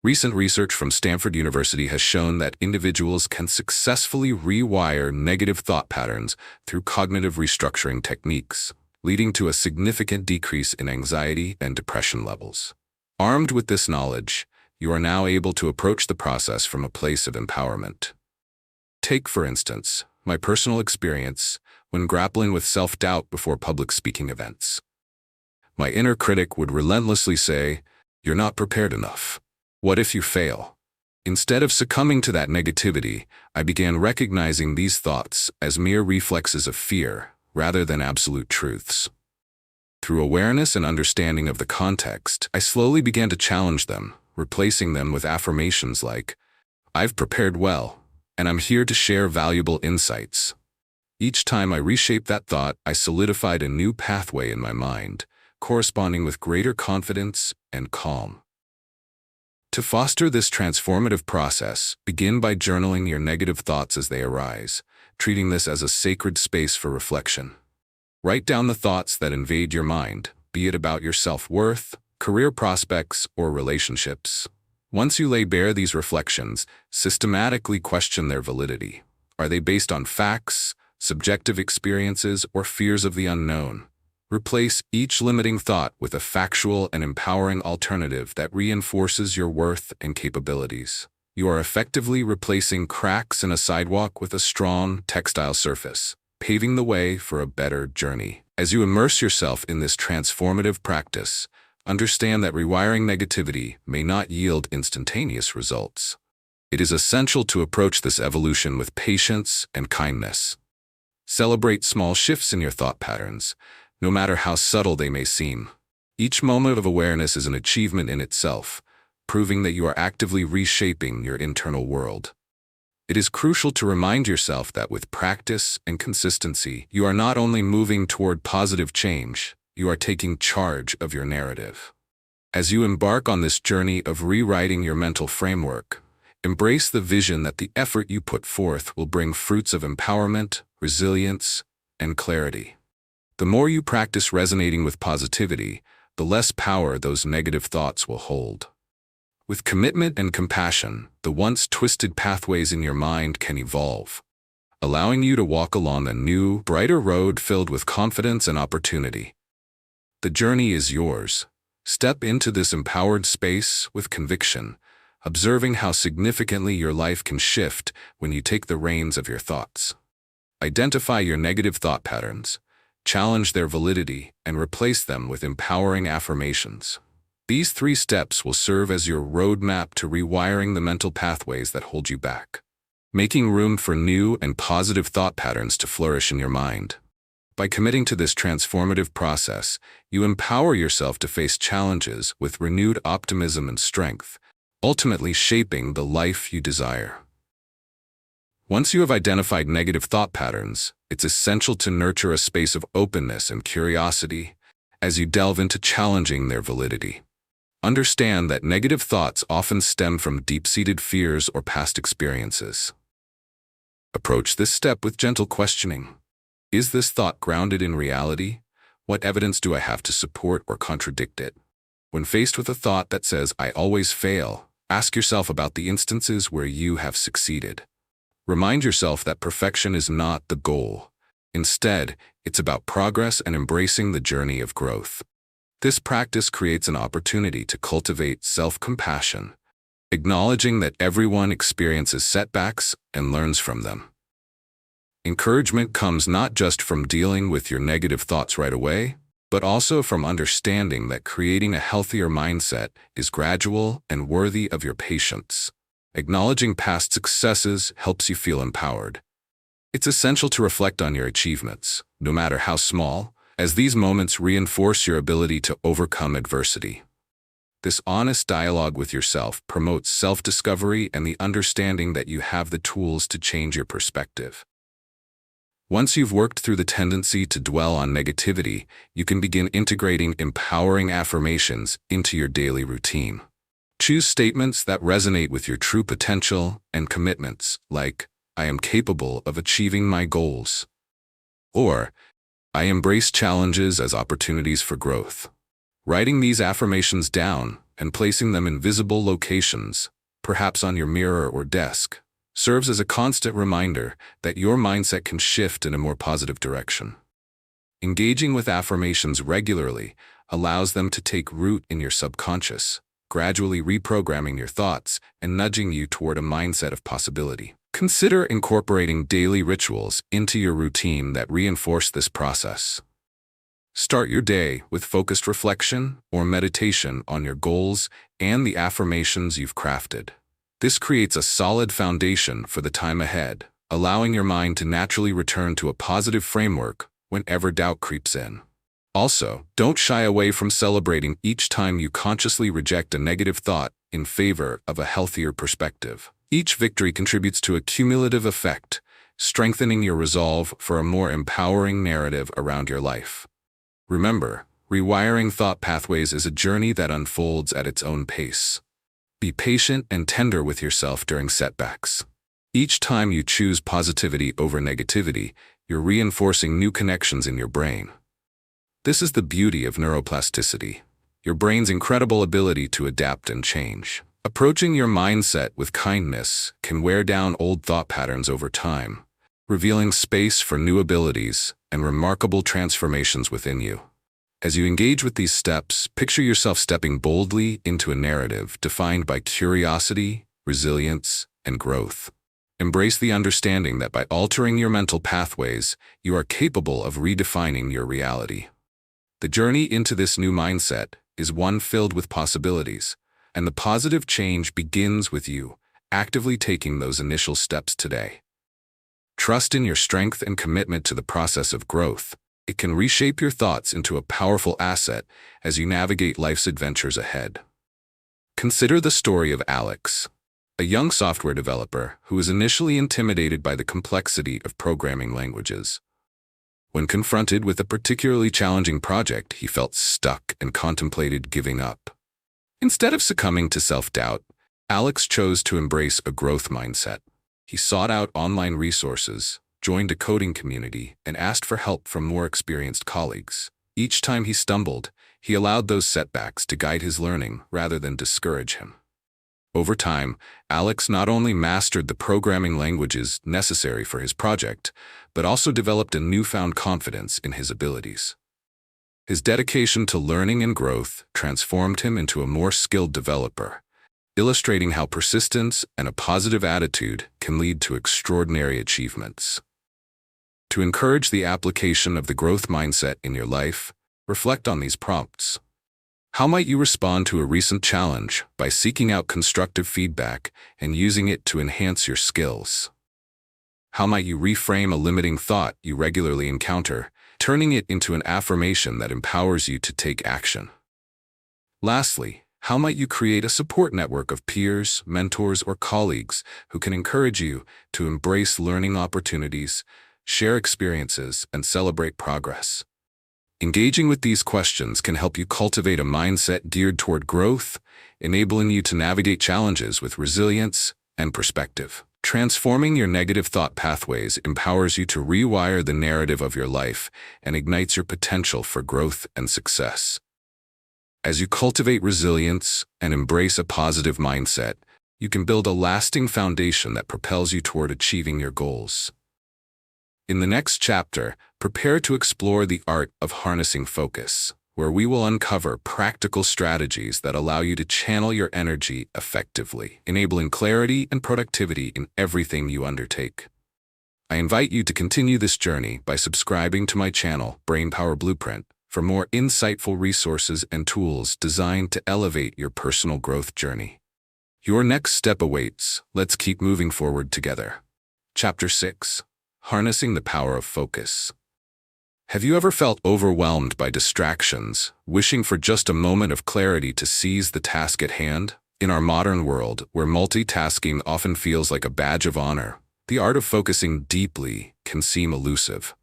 Speaker 1: Recent research from Stanford University has shown that individuals can successfully rewire negative thought patterns through cognitive restructuring techniques, leading to a significant decrease in anxiety and depression levels. Armed with this knowledge, you are now able to approach the process from a place of empowerment. Take, for instance, my personal experience when grappling with self-doubt before public speaking events. My inner critic would relentlessly say, "You're not prepared enough. What if you fail?" Instead of succumbing to that negativity, I began recognizing these thoughts as mere reflexes of fear rather than absolute truths. Through awareness and understanding of the context, I slowly began to challenge them, replacing them with affirmations like, "I've prepared well, and I'm here to share valuable insights." Each time I reshaped that thought, I solidified a new pathway in my mind, corresponding with greater confidence and calm. To foster this transformative process, begin by journaling your negative thoughts as they arise, treating this as a sacred space for reflection. Write down the thoughts that invade your mind, be it about your self-worth, career prospects, or relationships. Once you lay bare these reflections, systematically question their validity. Are they based on facts, subjective experiences, or fears of the unknown? Replace each limiting thought with a factual and empowering alternative that reinforces your worth and capabilities. You are effectively replacing cracks in a sidewalk with a strong, textile surface, paving the way for a better journey. As you immerse yourself in this transformative practice, understand that rewiring negativity may not yield instantaneous results. It is essential to approach this evolution with patience and kindness. Celebrate small shifts in your thought patterns, no matter how subtle they may seem. Each moment of awareness is an achievement in itself, proving that you are actively reshaping your internal world. It is crucial to remind yourself that with practice and consistency, you are not only moving toward positive change, you are taking charge of your narrative. As you embark on this journey of rewriting your mental framework, embrace the vision that the effort you put forth will bring fruits of empowerment, resilience, and clarity. The more you practice resonating with positivity, the less power those negative thoughts will hold. With commitment and compassion, the once twisted pathways in your mind can evolve, allowing you to walk along a new, brighter road filled with confidence and opportunity. The journey is yours. Step into this empowered space with conviction, observing how significantly your life can shift when you take the reins of your thoughts. Identify your negative thought patterns, challenge their validity, and replace them with empowering affirmations. These 3 steps will serve as your roadmap to rewiring the mental pathways that hold you back, making room for new and positive thought patterns to flourish in your mind. By committing to this transformative process, you empower yourself to face challenges with renewed optimism and strength, ultimately shaping the life you desire. Once you have identified negative thought patterns, it's essential to nurture a space of openness and curiosity as you delve into challenging their validity. Understand that negative thoughts often stem from deep-seated fears or past experiences. Approach this step with gentle questioning. Is this thought grounded in reality? What evidence do I have to support or contradict it? When faced with a thought that says, "I always fail," ask yourself about the instances where you have succeeded. Remind yourself that perfection is not the goal. Instead, it's about progress and embracing the journey of growth. This practice creates an opportunity to cultivate self-compassion, acknowledging that everyone experiences setbacks and learns from them. Encouragement comes not just from dealing with your negative thoughts right away, but also from understanding that creating a healthier mindset is gradual and worthy of your patience. Acknowledging past successes helps you feel empowered. It's essential to reflect on your achievements, no matter how small, as these moments reinforce your ability to overcome adversity. This honest dialogue with yourself promotes self-discovery and the understanding that you have the tools to change your perspective. Once you've worked through the tendency to dwell on negativity, you can begin integrating empowering affirmations into your daily routine. Choose statements that resonate with your true potential and commitments, like, "I am capable of achieving my goals," or "I embrace challenges as opportunities for growth." Writing these affirmations down and placing them in visible locations, perhaps on your mirror or desk, serves as a constant reminder that your mindset can shift in a more positive direction. Engaging with affirmations regularly allows them to take root in your subconscious, gradually reprogramming your thoughts and nudging you toward a mindset of possibility. Consider incorporating daily rituals into your routine that reinforce this process. Start your day with focused reflection or meditation on your goals and the affirmations you've crafted. This creates a solid foundation for the time ahead, allowing your mind to naturally return to a positive framework whenever doubt creeps in. Also, don't shy away from celebrating each time you consciously reject a negative thought in favor of a healthier perspective. Each victory contributes to a cumulative effect, strengthening your resolve for a more empowering narrative around your life. Remember, rewiring thought pathways is a journey that unfolds at its own pace. Be patient and tender with yourself during setbacks. Each time you choose positivity over negativity, you're reinforcing new connections in your brain. This is the beauty of neuroplasticity, your brain's incredible ability to adapt and change. Approaching your mindset with kindness can wear down old thought patterns over time, revealing space for new abilities and remarkable transformations within you. As you engage with these steps, picture yourself stepping boldly into a narrative defined by curiosity, resilience, and growth. Embrace the understanding that by altering your mental pathways, you are capable of redefining your reality. The journey into this new mindset is one filled with possibilities, and the positive change begins with you actively taking those initial steps today. Trust in your strength and commitment to the process of growth. It can reshape your thoughts into a powerful asset as you navigate life's adventures ahead. Consider the story of Alex, a young software developer who was initially intimidated by the complexity of programming languages. When confronted with a particularly challenging project, he felt stuck and contemplated giving up. Instead of succumbing to self-doubt, Alex chose to embrace a growth mindset. He sought out online resources, joined a coding community, and asked for help from more experienced colleagues. Each time he stumbled, he allowed those setbacks to guide his learning rather than discourage him. Over time, Alex not only mastered the programming languages necessary for his project, but also developed a newfound confidence in his abilities. His dedication to learning and growth transformed him into a more skilled developer, illustrating how persistence and a positive attitude can lead to extraordinary achievements. To encourage the application of the growth mindset in your life, reflect on these prompts. How might you respond to a recent challenge by seeking out constructive feedback and using it to enhance your skills? How might you reframe a limiting thought you regularly encounter, turning it into an affirmation that empowers you to take action? Lastly, how might you create a support network of peers, mentors, or colleagues who can encourage you to embrace learning opportunities, share experiences, and celebrate progress? Engaging with these questions can help you cultivate a mindset geared toward growth, enabling you to navigate challenges with resilience and perspective. Transforming your negative thought pathways empowers you to rewire the narrative of your life and ignites your potential for growth and success. As you cultivate resilience and embrace a positive mindset, you can build a lasting foundation that propels you toward achieving your goals. In the next chapter, prepare to explore the art of harnessing focus, where we will uncover practical strategies that allow you to channel your energy effectively, enabling clarity and productivity in everything you undertake. I invite you to continue this journey by subscribing to my channel, Brainpower Blueprint, for more insightful resources and tools designed to elevate your personal growth journey. Your next step awaits. Let's keep moving forward together. Chapter 6. Harnessing the Power of Focus. Have you ever felt overwhelmed by distractions, wishing for just a moment of clarity to seize the task at hand? In our modern world, where multitasking often feels like a badge of honor, the art of focusing deeply can seem elusive.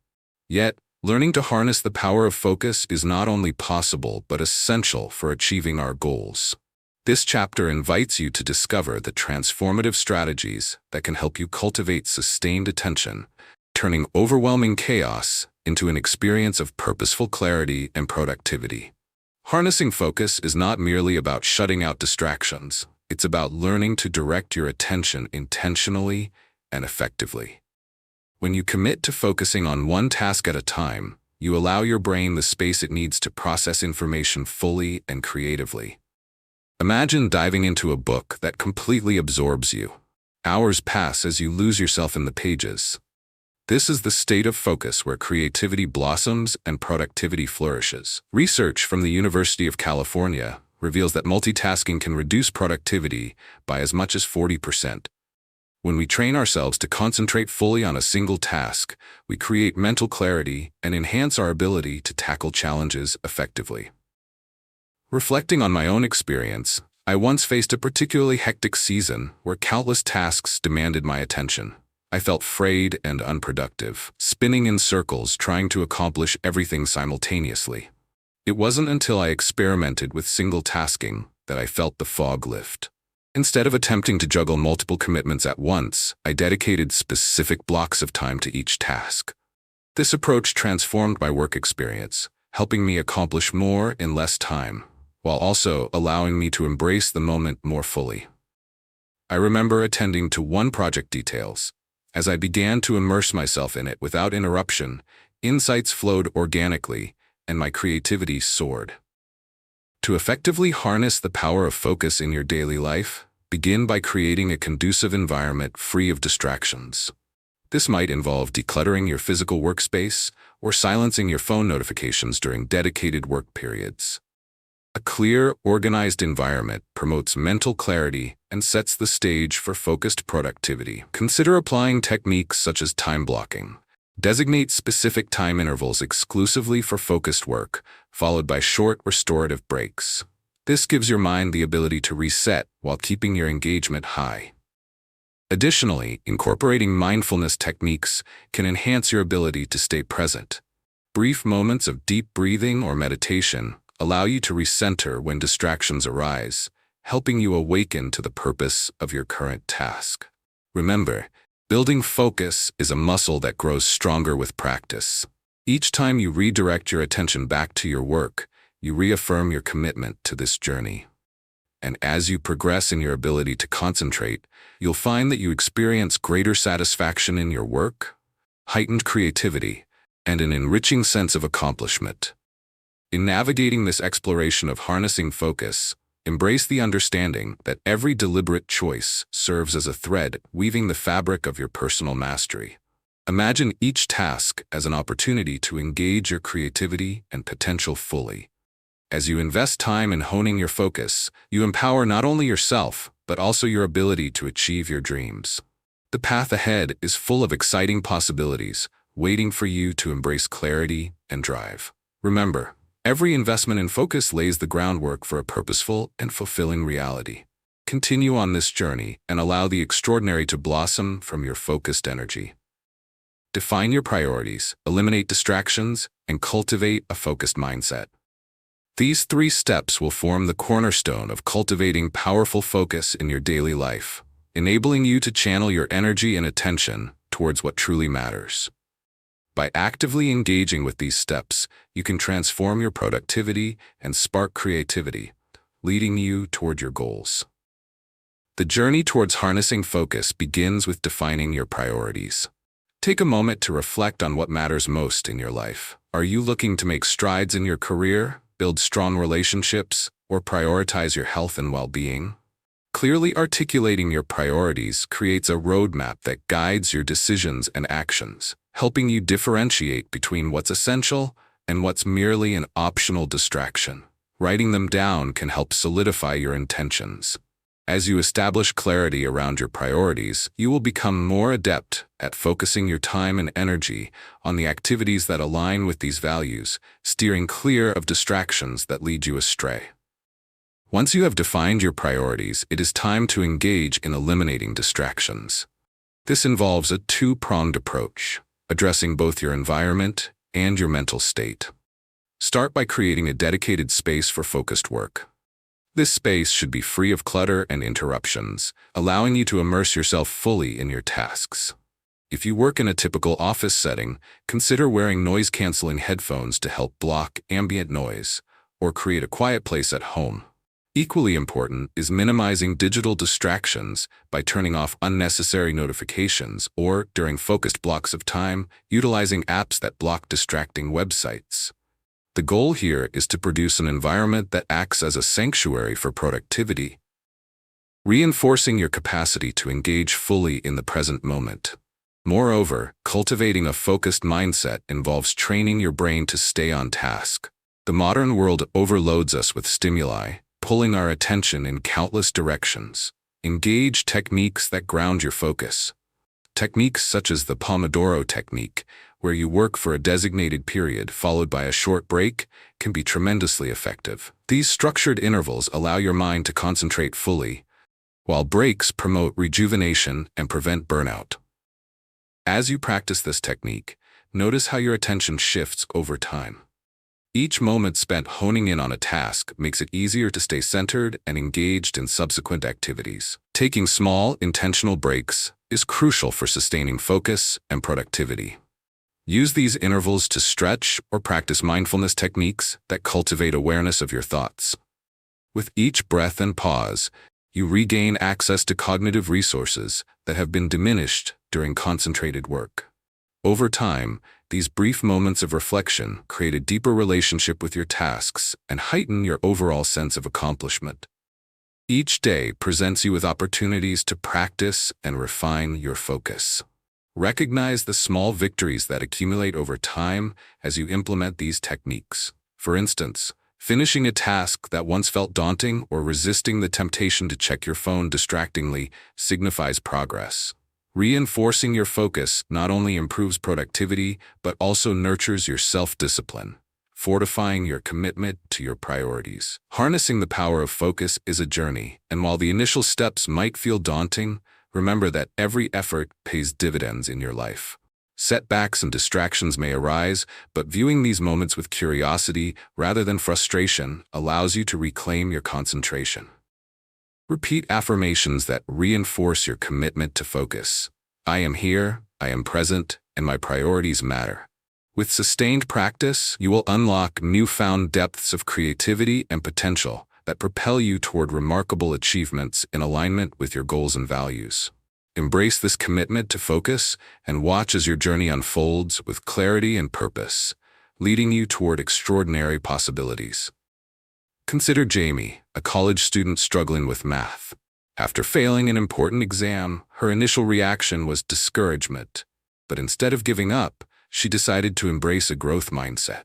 Speaker 1: Yet, learning to harness the power of focus is not only possible but essential for achieving our goals. This chapter invites you to discover the transformative strategies that can help you cultivate sustained attention, turning overwhelming chaos into an experience of purposeful clarity and productivity. Harnessing focus is not merely about shutting out distractions. It's about learning to direct your attention intentionally and effectively. When you commit to focusing on one task at a time, you allow your brain the space it needs to process information fully and creatively. Imagine diving into a book that completely absorbs you. Hours pass as you lose yourself in the pages. This is the state of focus where creativity blossoms and productivity flourishes. Research from the University of California reveals that multitasking can reduce productivity by as much as 40%. When we train ourselves to concentrate fully on a single task, we create mental clarity and enhance our ability to tackle challenges effectively. Reflecting on my own experience, I once faced a particularly hectic season where countless tasks demanded my attention. I felt frayed and unproductive, spinning in circles trying to accomplish everything simultaneously. It wasn't until I experimented with single tasking that I felt the fog lift. Instead of attempting to juggle multiple commitments at once, I dedicated specific blocks of time to each task. This approach transformed my work experience, helping me accomplish more in less time, while also allowing me to embrace the moment more fully. I remember attending to one project details. As I began to immerse myself in it without interruption, insights flowed organically, and my creativity soared. To effectively harness the power of focus in your daily life, begin by creating a conducive environment free of distractions. This might involve decluttering your physical workspace or silencing your phone notifications during dedicated work periods. A clear, organized environment promotes mental clarity and sets the stage for focused productivity. Consider applying techniques such as time blocking. Designate specific time intervals exclusively for focused work, followed by short restorative breaks. This gives your mind the ability to reset while keeping your engagement high. Additionally, incorporating mindfulness techniques can enhance your ability to stay present. Brief moments of deep breathing or meditation allow you to recenter when distractions arise, helping you awaken to the purpose of your current task. Remember, building focus is a muscle that grows stronger with practice. Each time you redirect your attention back to your work, you reaffirm your commitment to this journey. And as you progress in your ability to concentrate, you'll find that you experience greater satisfaction in your work, heightened creativity, and an enriching sense of accomplishment. In navigating this exploration of harnessing focus, embrace the understanding that every deliberate choice serves as a thread weaving the fabric of your personal mastery. Imagine each task as an opportunity to engage your creativity and potential fully. As you invest time in honing your focus, you empower not only yourself, but also your ability to achieve your dreams. The path ahead is full of exciting possibilities, waiting for you to embrace clarity and drive. Remember, every investment in focus lays the groundwork for a purposeful and fulfilling reality. Continue on this journey and allow the extraordinary to blossom from your focused energy. Define your priorities, eliminate distractions, and cultivate a focused mindset. These 3 steps will form the cornerstone of cultivating powerful focus in your daily life, enabling you to channel your energy and attention towards what truly matters. By actively engaging with these steps, you can transform your productivity and spark creativity, leading you toward your goals. The journey towards harnessing focus begins with defining your priorities. Take a moment to reflect on what matters most in your life. Are you looking to make strides in your career, build strong relationships, or prioritize your health and well-being? Clearly articulating your priorities creates a roadmap that guides your decisions and actions, helping you differentiate between what's essential and what's merely an optional distraction. Writing them down can help solidify your intentions. As you establish clarity around your priorities, you will become more adept at focusing your time and energy on the activities that align with these values, steering clear of distractions that lead you astray. Once you have defined your priorities, it is time to engage in eliminating distractions. This involves a 2-pronged approach, addressing both your environment and your mental state. Start by creating a dedicated space for focused work. This space should be free of clutter and interruptions, allowing you to immerse yourself fully in your tasks. If you work in a typical office setting, consider wearing noise-canceling headphones to help block ambient noise, or create a quiet place at home. Equally important is minimizing digital distractions by turning off unnecessary notifications or, during focused blocks of time, utilizing apps that block distracting websites. The goal here is to produce an environment that acts as a sanctuary for productivity, reinforcing your capacity to engage fully in the present moment. Moreover, cultivating a focused mindset involves training your brain to stay on task. The modern world overloads us with stimuli, pulling our attention in countless directions. Engage techniques that ground your focus. Techniques such as the Pomodoro technique, where you work for a designated period followed by a short break, can be tremendously effective. These structured intervals allow your mind to concentrate fully, while breaks promote rejuvenation and prevent burnout. As you practice this technique, notice how your attention shifts over time. Each moment spent honing in on a task makes it easier to stay centered and engaged in subsequent activities. Taking small, intentional breaks is crucial for sustaining focus and productivity. Use these intervals to stretch or practice mindfulness techniques that cultivate awareness of your thoughts. With each breath and pause, you regain access to cognitive resources that have been diminished during concentrated work. Over time, these brief moments of reflection create a deeper relationship with your tasks and heighten your overall sense of accomplishment. Each day presents you with opportunities to practice and refine your focus. Recognize the small victories that accumulate over time as you implement these techniques. For instance, finishing a task that once felt daunting or resisting the temptation to check your phone distractingly signifies progress. Reinforcing your focus not only improves productivity, but also nurtures your self-discipline, fortifying your commitment to your priorities. Harnessing the power of focus is a journey, and while the initial steps might feel daunting, remember that every effort pays dividends in your life. Setbacks and distractions may arise, but viewing these moments with curiosity rather than frustration allows you to reclaim your concentration. Repeat affirmations that reinforce your commitment to focus. I am here, I am present, and my priorities matter. With sustained practice, you will unlock newfound depths of creativity and potential that propel you toward remarkable achievements in alignment with your goals and values. Embrace this commitment to focus and watch as your journey unfolds with clarity and purpose, leading you toward extraordinary possibilities. Consider Jamie, a college student struggling with math. After failing an important exam, her initial reaction was discouragement. But instead of giving up, she decided to embrace a growth mindset.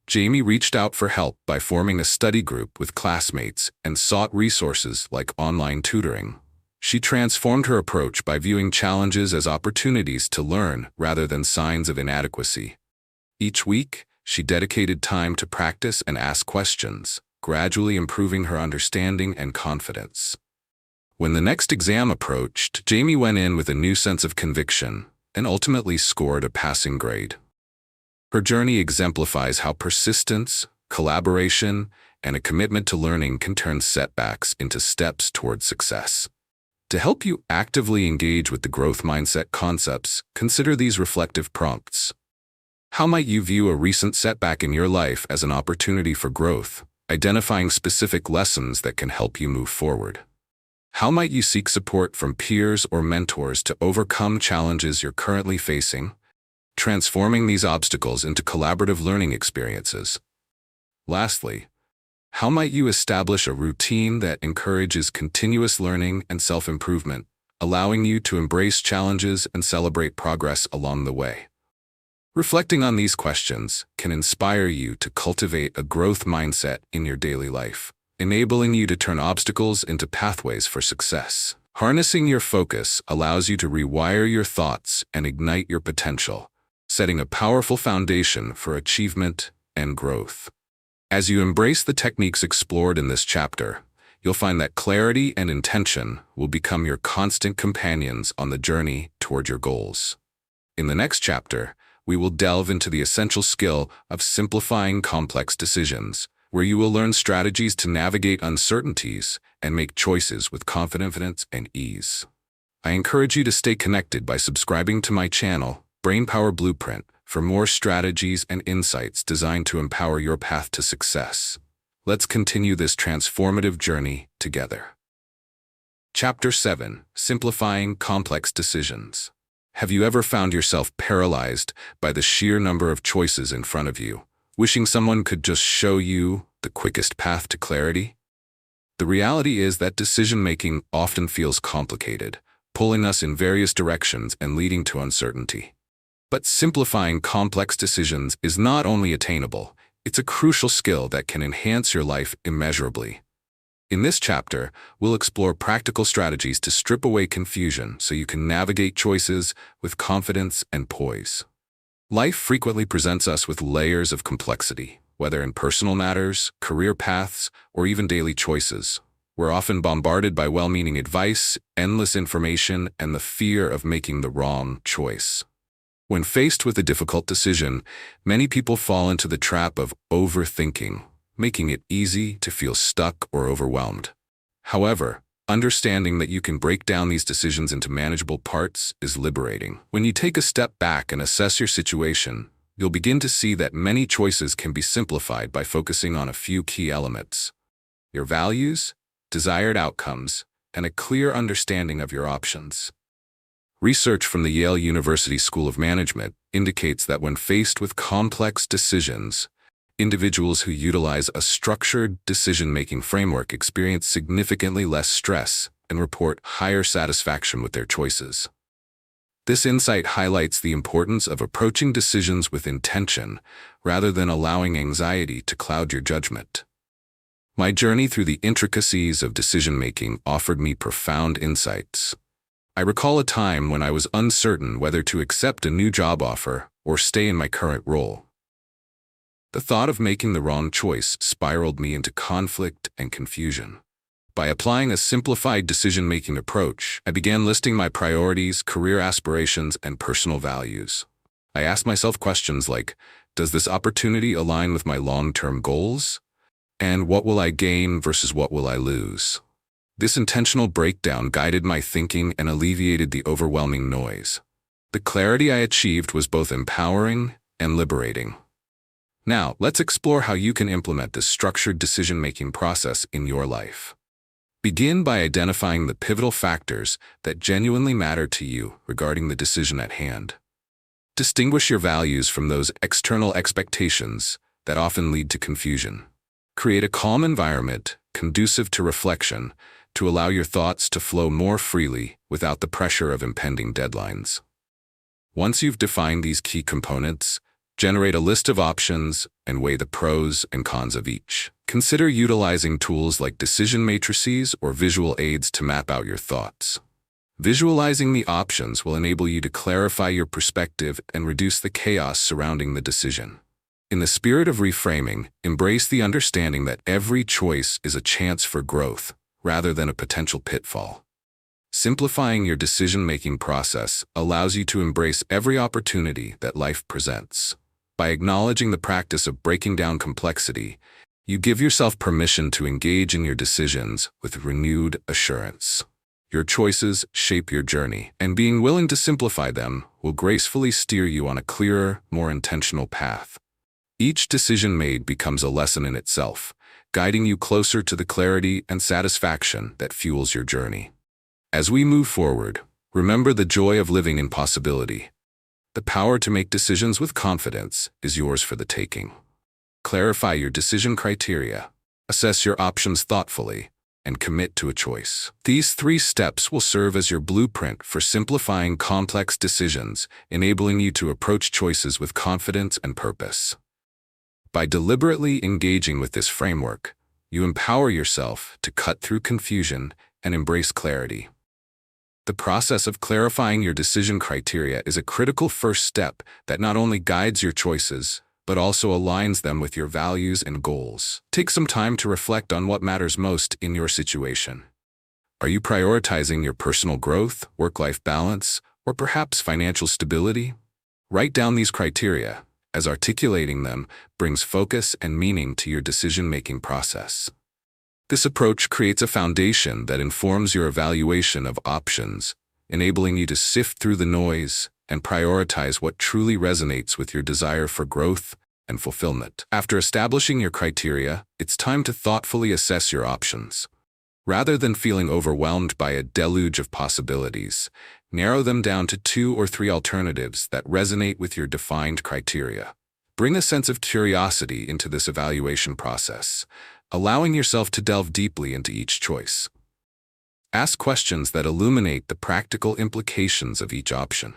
Speaker 1: Jamie reached out for help by forming a study group with classmates and sought resources like online tutoring. She transformed her approach by viewing challenges as opportunities to learn rather than signs of inadequacy. Each week, she dedicated time to practice and ask questions, gradually improving her understanding and confidence. When the next exam approached, Jamie went in with a new sense of conviction and ultimately scored a passing grade. Her journey exemplifies how persistence, collaboration, and a commitment to learning can turn setbacks into steps toward success. To help you actively engage with the growth mindset concepts, consider these reflective prompts. How might you view a recent setback in your life as an opportunity for growth, identifying specific lessons that can help you move forward? How might you seek support from peers or mentors to overcome challenges you're currently facing, transforming these obstacles into collaborative learning experiences? Lastly, how might you establish a routine that encourages continuous learning and self-improvement, allowing you to embrace challenges and celebrate progress along the way? Reflecting on these questions can inspire you to cultivate a growth mindset in your daily life, enabling you to turn obstacles into pathways for success. Harnessing your focus allows you to rewire your thoughts and ignite your potential, setting a powerful foundation for achievement and growth. As you embrace the techniques explored in this chapter, you'll find that clarity and intention will become your constant companions on the journey toward your goals. In the next chapter, we will delve into the essential skill of simplifying complex decisions, where you will learn strategies to navigate uncertainties and make choices with confidence and ease. I encourage you to stay connected by subscribing to my channel, Brainpower Blueprint, for more strategies and insights designed to empower your path to success. Let's continue this transformative journey together. Chapter 7: Simplifying Complex Decisions. Have you ever found yourself paralyzed by the sheer number of choices in front of you, wishing someone could just show you the quickest path to clarity? The reality is that decision-making often feels complicated, pulling us in various directions and leading to uncertainty. But simplifying complex decisions is not only attainable, it's a crucial skill that can enhance your life immeasurably. In this chapter, we'll explore practical strategies to strip away confusion so you can navigate choices with confidence and poise. Life frequently presents us with layers of complexity, whether in personal matters, career paths, or even daily choices. We're often bombarded by well-meaning advice, endless information, and the fear of making the wrong choice. When faced with a difficult decision, many people fall into the trap of overthinking, making it easy to feel stuck or overwhelmed. However, understanding that you can break down these decisions into manageable parts is liberating. When you take a step back and assess your situation, you'll begin to see that many choices can be simplified by focusing on a few key elements: your values, desired outcomes, and a clear understanding of your options. Research from the Yale University School of Management indicates that when faced with complex decisions, individuals who utilize a structured decision-making framework experience significantly less stress and report higher satisfaction with their choices. This insight highlights the importance of approaching decisions with intention rather than allowing anxiety to cloud your judgment. My journey through the intricacies of decision-making offered me profound insights. I recall a time when I was uncertain whether to accept a new job offer or stay in my current role. The thought of making the wrong choice spiraled me into conflict and confusion. By applying a simplified decision-making approach, I began listing my priorities, career aspirations, and personal values. I asked myself questions like, does this opportunity align with my long-term goals? And what will I gain versus what will I lose? This intentional breakdown guided my thinking and alleviated the overwhelming noise. The clarity I achieved was both empowering and liberating. Now, let's explore how you can implement this structured decision-making process in your life. Begin by identifying the pivotal factors that genuinely matter to you regarding the decision at hand. Distinguish your values from those external expectations that often lead to confusion. Create a calm environment conducive to reflection to allow your thoughts to flow more freely without the pressure of impending deadlines. Once you've defined these key components, generate a list of options and weigh the pros and cons of each. Consider utilizing tools like decision matrices or visual aids to map out your thoughts. Visualizing the options will enable you to clarify your perspective and reduce the chaos surrounding the decision. In the spirit of reframing, embrace the understanding that every choice is a chance for growth rather than a potential pitfall. Simplifying your decision-making process allows you to embrace every opportunity that life presents. By acknowledging the practice of breaking down complexity, you give yourself permission to engage in your decisions with renewed assurance. Your choices shape your journey, and being willing to simplify them will gracefully steer you on a clearer, more intentional path. Each decision made becomes a lesson in itself, guiding you closer to the clarity and satisfaction that fuels your journey. As we move forward, remember the joy of living in possibility. The power to make decisions with confidence is yours for the taking. Clarify your decision criteria, assess your options thoughtfully, and commit to a choice. These 3 steps will serve as your blueprint for simplifying complex decisions, enabling you to approach choices with confidence and purpose. By deliberately engaging with this framework, you empower yourself to cut through confusion and embrace clarity. The process of clarifying your decision criteria is a critical first step that not only guides your choices, but also aligns them with your values and goals. Take some time to reflect on what matters most in your situation. Are you prioritizing your personal growth, work-life balance, or perhaps financial stability? Write down these criteria, as articulating them brings focus and meaning to your decision-making process. This approach creates a foundation that informs your evaluation of options, enabling you to sift through the noise and prioritize what truly resonates with your desire for growth and fulfillment. After establishing your criteria, it's time to thoughtfully assess your options. Rather than feeling overwhelmed by a deluge of possibilities, narrow them down to 2 or 3 alternatives that resonate with your defined criteria. Bring a sense of curiosity into this evaluation process, allowing yourself to delve deeply into each choice. Ask questions that illuminate the practical implications of each option.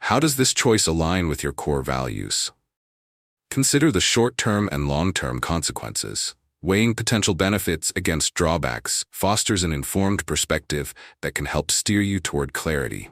Speaker 1: How does this choice align with your core values? Consider the short-term and long-term consequences. Weighing potential benefits against drawbacks fosters an informed perspective that can help steer you toward clarity.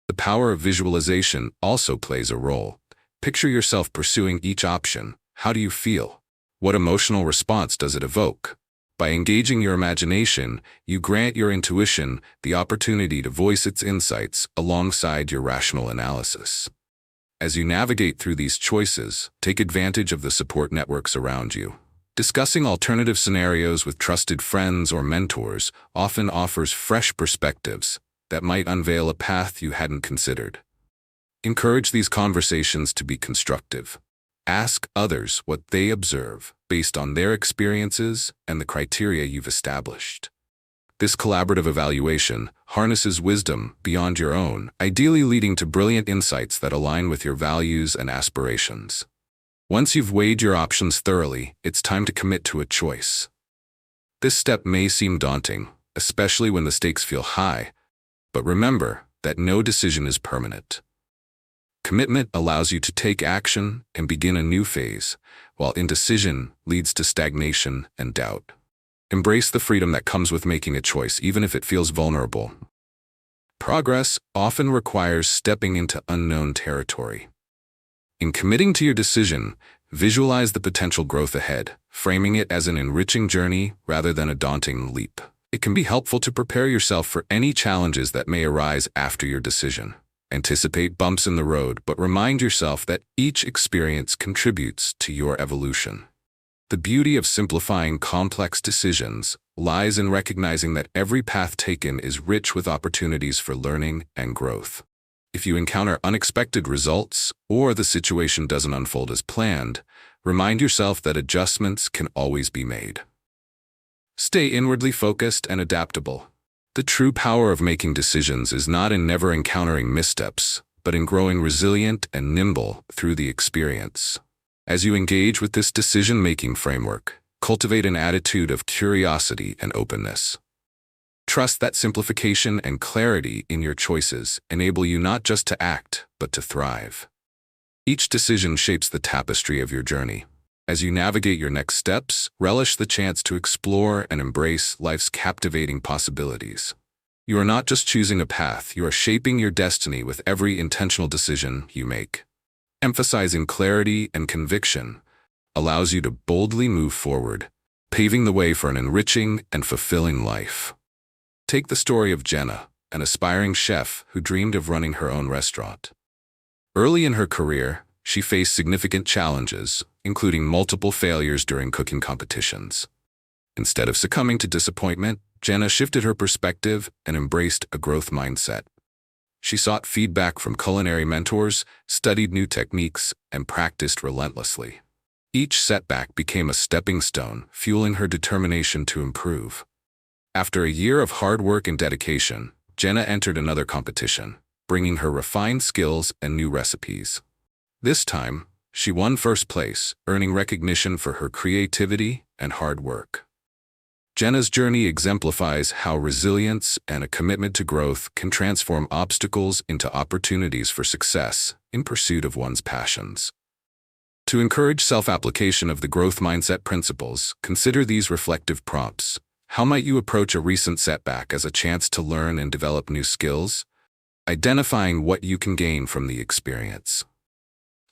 Speaker 1: The power of visualization also plays a role. Picture yourself pursuing each option. How do you feel? What emotional response does it evoke? By engaging your imagination, you grant your intuition the opportunity to voice its insights alongside your rational analysis. As you navigate through these choices, take advantage of the support networks around you. Discussing alternative scenarios with trusted friends or mentors often offers fresh perspectives that might unveil a path you hadn't considered. Encourage these conversations to be constructive. Ask others what they observe based on their experiences and the criteria you've established. This collaborative evaluation harnesses wisdom beyond your own, ideally leading to brilliant insights that align with your values and aspirations. Once you've weighed your options thoroughly, it's time to commit to a choice. This step may seem daunting, especially when the stakes feel high, but remember that no decision is permanent. Commitment allows you to take action and begin a new phase, while indecision leads to stagnation and doubt. Embrace the freedom that comes with making a choice, even if it feels vulnerable. Progress often requires stepping into unknown territory. In committing to your decision, visualize the potential growth ahead, framing it as an enriching journey rather than a daunting leap. It can be helpful to prepare yourself for any challenges that may arise after your decision. Anticipate bumps in the road, but remind yourself that each experience contributes to your evolution. The beauty of simplifying complex decisions lies in recognizing that every path taken is rich with opportunities for learning and growth. If you encounter unexpected results or the situation doesn't unfold as planned, remind yourself that adjustments can always be made. Stay inwardly focused and adaptable. The true power of making decisions is not in never encountering missteps, but in growing resilient and nimble through the experience. As you engage with this decision-making framework, cultivate an attitude of curiosity and openness. Trust that simplification and clarity in your choices enable you not just to act, but to thrive. Each decision shapes the tapestry of your journey. As you navigate your next steps, relish the chance to explore and embrace life's captivating possibilities. You are not just choosing a path, you are shaping your destiny with every intentional decision you make. Emphasizing clarity and conviction allows you to boldly move forward, paving the way for an enriching and fulfilling life. Take the story of Jenna, an aspiring chef who dreamed of running her own restaurant. Early in her career, she faced significant challenges, including multiple failures during cooking competitions. Instead of succumbing to disappointment, Jenna shifted her perspective and embraced a growth mindset. She sought feedback from culinary mentors, studied new techniques, and practiced relentlessly. Each setback became a stepping stone, fueling her determination to improve. After a year of hard work and dedication, Jenna entered another competition, bringing her refined skills and new recipes. This time, she won first place, earning recognition for her creativity and hard work. Jenna's journey exemplifies how resilience and a commitment to growth can transform obstacles into opportunities for success in pursuit of one's passions. To encourage self-application of the growth mindset principles, consider these reflective prompts. How might you approach a recent setback as a chance to learn and develop new skills? Identifying what you can gain from the experience.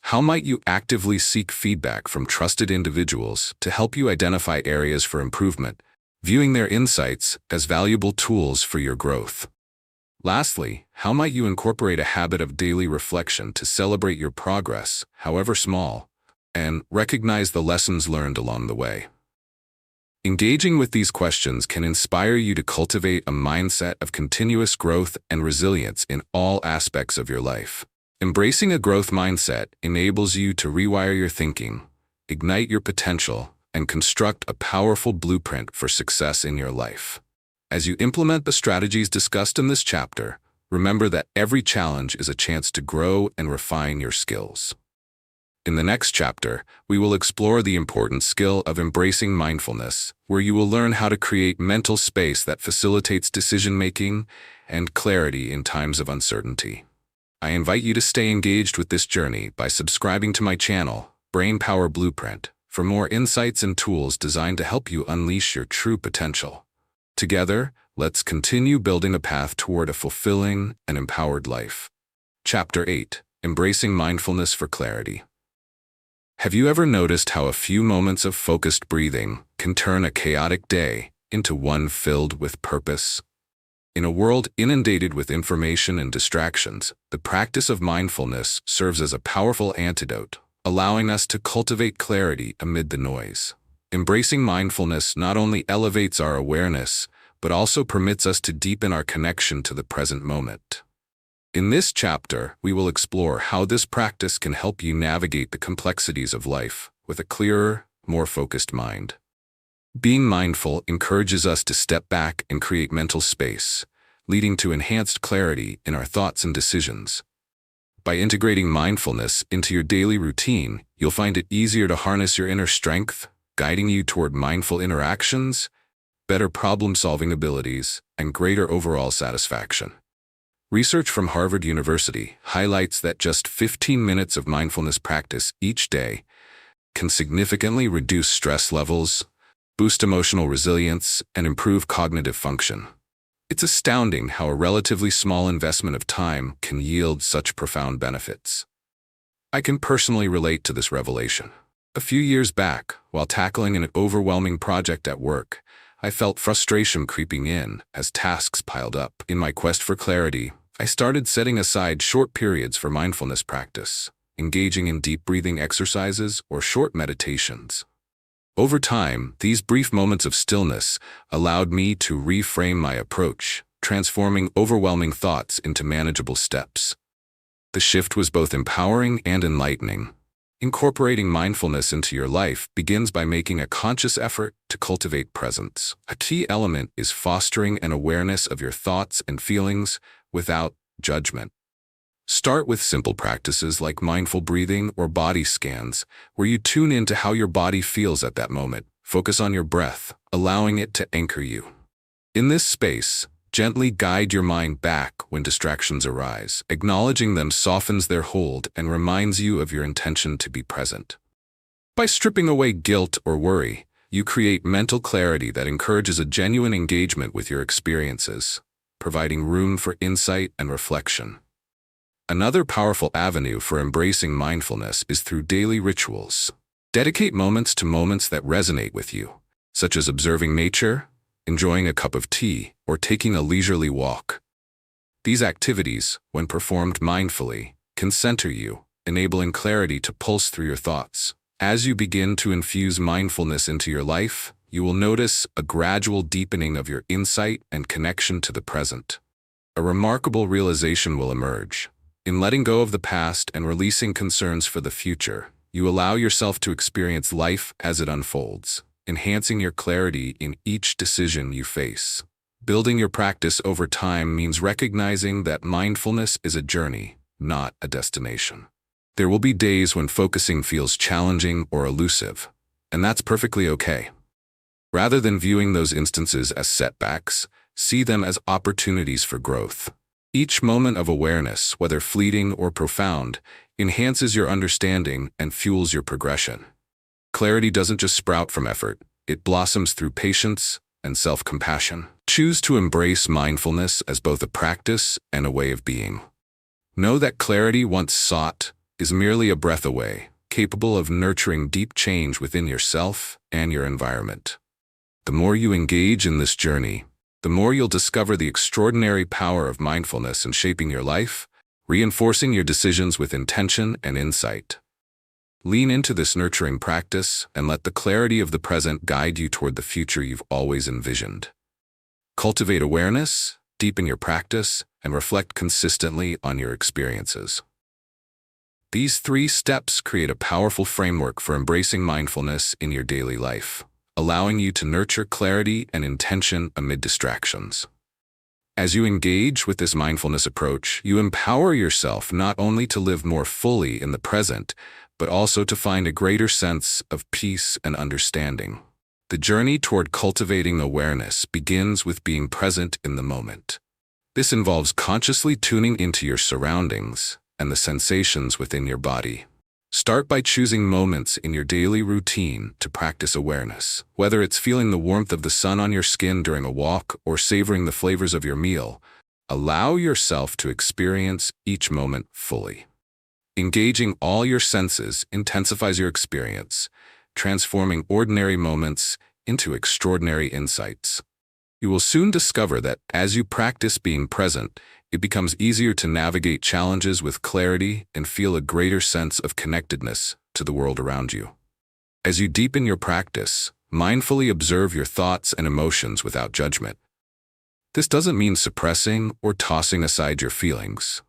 Speaker 1: How might you actively seek feedback from trusted individuals to help you identify areas for improvement, viewing their insights as valuable tools for your growth? Lastly, how might you incorporate a habit of daily reflection to celebrate your progress, however small, and recognize the lessons learned along the way? Engaging with these questions can inspire you to cultivate a mindset of continuous growth and resilience in all aspects of your life. Embracing a growth mindset enables you to rewire your thinking, ignite your potential, and construct a powerful blueprint for success in your life. As you implement the strategies discussed in this chapter, remember that every challenge is a chance to grow and refine your skills. In the next chapter, we will explore the important skill of embracing mindfulness, where you will learn how to create mental space that facilitates decision-making and clarity in times of uncertainty. I invite you to stay engaged with this journey by subscribing to my channel, Brainpower Blueprint, for more insights and tools designed to help you unleash your true potential. Together, let's continue building a path toward a fulfilling and empowered life. Chapter 8: Embracing Mindfulness for Clarity. Have you ever noticed how a few moments of focused breathing can turn a chaotic day into one filled with purpose? In a world inundated with information and distractions, the practice of mindfulness serves as a powerful antidote, allowing us to cultivate clarity amid the noise. Embracing mindfulness not only elevates our awareness, but also permits us to deepen our connection to the present moment. In this chapter, we will explore how this practice can help you navigate the complexities of life with a clearer, more focused mind. Being mindful encourages us to step back and create mental space, leading to enhanced clarity in our thoughts and decisions. By integrating mindfulness into your daily routine, you'll find it easier to harness your inner strength, guiding you toward mindful interactions, better problem-solving abilities, and greater overall satisfaction. Research from Harvard University highlights that just 15 minutes of mindfulness practice each day can significantly reduce stress levels, boost emotional resilience, and improve cognitive function. It's astounding how a relatively small investment of time can yield such profound benefits. I can personally relate to this revelation. A few years back, while tackling an overwhelming project at work, I felt frustration creeping in as tasks piled up. In my quest for clarity, I started setting aside short periods for mindfulness practice, engaging in deep breathing exercises or short meditations. Over time, these brief moments of stillness allowed me to reframe my approach, transforming overwhelming thoughts into manageable steps. The shift was both empowering and enlightening. Incorporating mindfulness into your life begins by making a conscious effort to cultivate presence. A key element is fostering an awareness of your thoughts and feelings without judgment. Start with simple practices like mindful breathing or body scans, where you tune into how your body feels at that moment. Focus on your breath, allowing it to anchor you. In this space, gently guide your mind back when distractions arise. Acknowledging them softens their hold and reminds you of your intention to be present. By stripping away guilt or worry, you create mental clarity that encourages a genuine engagement with your experiences, providing room for insight and reflection. Another powerful avenue for embracing mindfulness is through daily rituals. Dedicate moments to moments that resonate with you, such as observing nature, enjoying a cup of tea, or taking a leisurely walk. These activities, when performed mindfully, can center you, enabling clarity to pulse through your thoughts. As you begin to infuse mindfulness into your life, you will notice a gradual deepening of your insight and connection to the present. A remarkable realization will emerge. In letting go of the past and releasing concerns for the future, you allow yourself to experience life as it unfolds, enhancing your clarity in each decision you face. Building your practice over time means recognizing that mindfulness is a journey, not a destination. There will be days when focusing feels challenging or elusive, and that's perfectly okay. Rather than viewing those instances as setbacks, see them as opportunities for growth. Each moment of awareness, whether fleeting or profound, enhances your understanding and fuels your progression. Clarity doesn't just sprout from effort, it blossoms through patience and self-compassion. Choose to embrace mindfulness as both a practice and a way of being. Know that clarity once sought is merely a breath away, capable of nurturing deep change within yourself and your environment. The more you engage in this journey, the more you'll discover the extraordinary power of mindfulness in shaping your life, reinforcing your decisions with intention and insight. Lean into this nurturing practice and let the clarity of the present guide you toward the future you've always envisioned. Cultivate awareness, deepen your practice, and reflect consistently on your experiences. These 3 steps create a powerful framework for embracing mindfulness in your daily life, allowing you to nurture clarity and intention amid distractions. As you engage with this mindfulness approach, you empower yourself not only to live more fully in the present, but also to find a greater sense of peace and understanding. The journey toward cultivating awareness begins with being present in the moment. This involves consciously tuning into your surroundings and the sensations within your body. Start by choosing moments in your daily routine to practice awareness. Whether it's feeling the warmth of the sun on your skin during a walk or savoring the flavors of your meal, allow yourself to experience each moment fully. Engaging all your senses intensifies your experience, transforming ordinary moments into extraordinary insights. You will soon discover that as you practice being present, it becomes easier to navigate challenges with clarity and feel a greater sense of connectedness to the world around you. As you deepen your practice, mindfully observe your thoughts and emotions without judgment. This doesn't mean suppressing or tossing aside your feelings.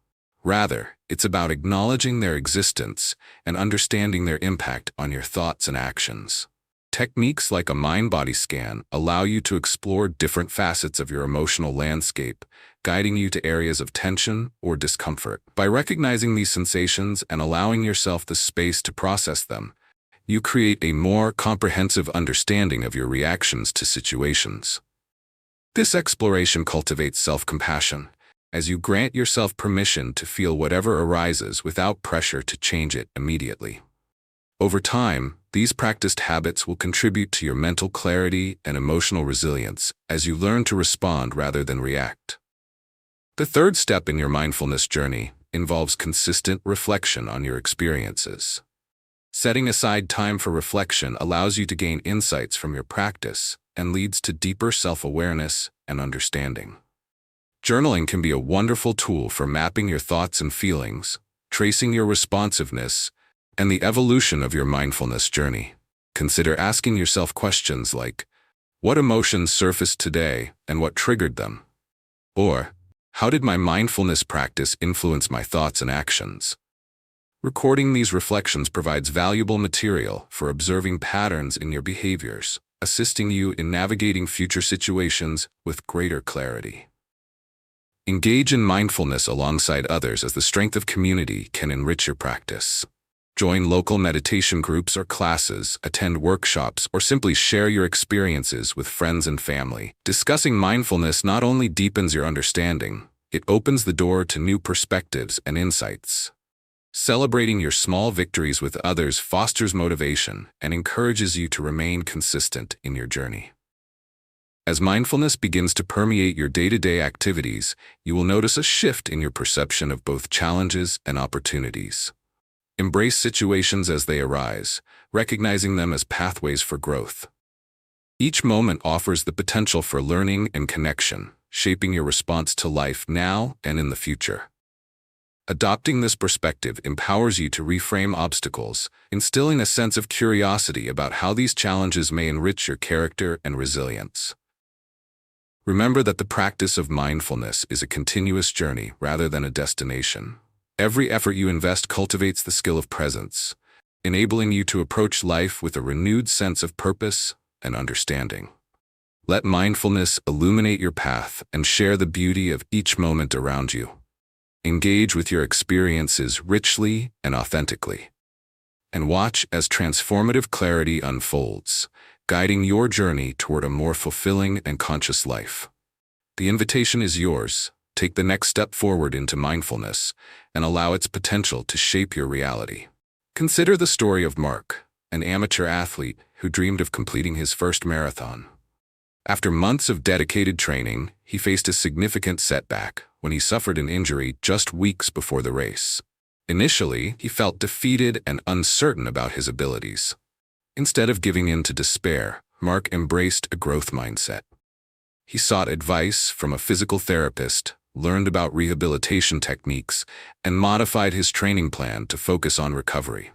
Speaker 1: Rather, it's about acknowledging their existence and understanding their impact on your thoughts and actions. Techniques like a mind-body scan allow you to explore different facets of your emotional landscape, guiding you to areas of tension or discomfort. By recognizing these sensations and allowing yourself the space to process them, you create a more comprehensive understanding of your reactions to situations. This exploration cultivates self-compassion, as you grant yourself permission to feel whatever arises without pressure to change it immediately. Over time, these practiced habits will contribute to your mental clarity and emotional resilience as you learn to respond rather than react. The third step in your mindfulness journey involves consistent reflection on your experiences. Setting aside time for reflection allows you to gain insights from your practice and leads to deeper self-awareness and understanding. Journaling can be a wonderful tool for mapping your thoughts and feelings, tracing your responsiveness, and the evolution of your mindfulness journey. Consider asking yourself questions like, what emotions surfaced today and what triggered them? Or, how did my mindfulness practice influence my thoughts and actions? Recording these reflections provides valuable material for observing patterns in your behaviors, assisting you in navigating future situations with greater clarity. Engage in mindfulness alongside others, as the strength of community can enrich your practice. Join local meditation groups or classes, attend workshops, or simply share your experiences with friends and family. Discussing mindfulness not only deepens your understanding, it opens the door to new perspectives and insights. Celebrating your small victories with others fosters motivation and encourages you to remain consistent in your journey. As mindfulness begins to permeate your day-to-day activities, you will notice a shift in your perception of both challenges and opportunities. Embrace situations as they arise, recognizing them as pathways for growth. Each moment offers the potential for learning and connection, shaping your response to life now and in the future. Adopting this perspective empowers you to reframe obstacles, instilling a sense of curiosity about how these challenges may enrich your character and resilience. Remember that the practice of mindfulness is a continuous journey rather than a destination. Every effort you invest cultivates the skill of presence, enabling you to approach life with a renewed sense of purpose and understanding. Let mindfulness illuminate your path and share the beauty of each moment around you. Engage with your experiences richly and authentically, and watch as transformative clarity unfolds, guiding your journey toward a more fulfilling and conscious life. The invitation is yours. Take the next step forward into mindfulness and allow its potential to shape your reality. Consider the story of Mark, an amateur athlete who dreamed of completing his first marathon. After months of dedicated training, he faced a significant setback when he suffered an injury just weeks before the race. Initially, he felt defeated and uncertain about his abilities. Instead of giving in to despair, Mark embraced a growth mindset. He sought advice from a physical therapist, learned about rehabilitation techniques, and modified his training plan to focus on recovery.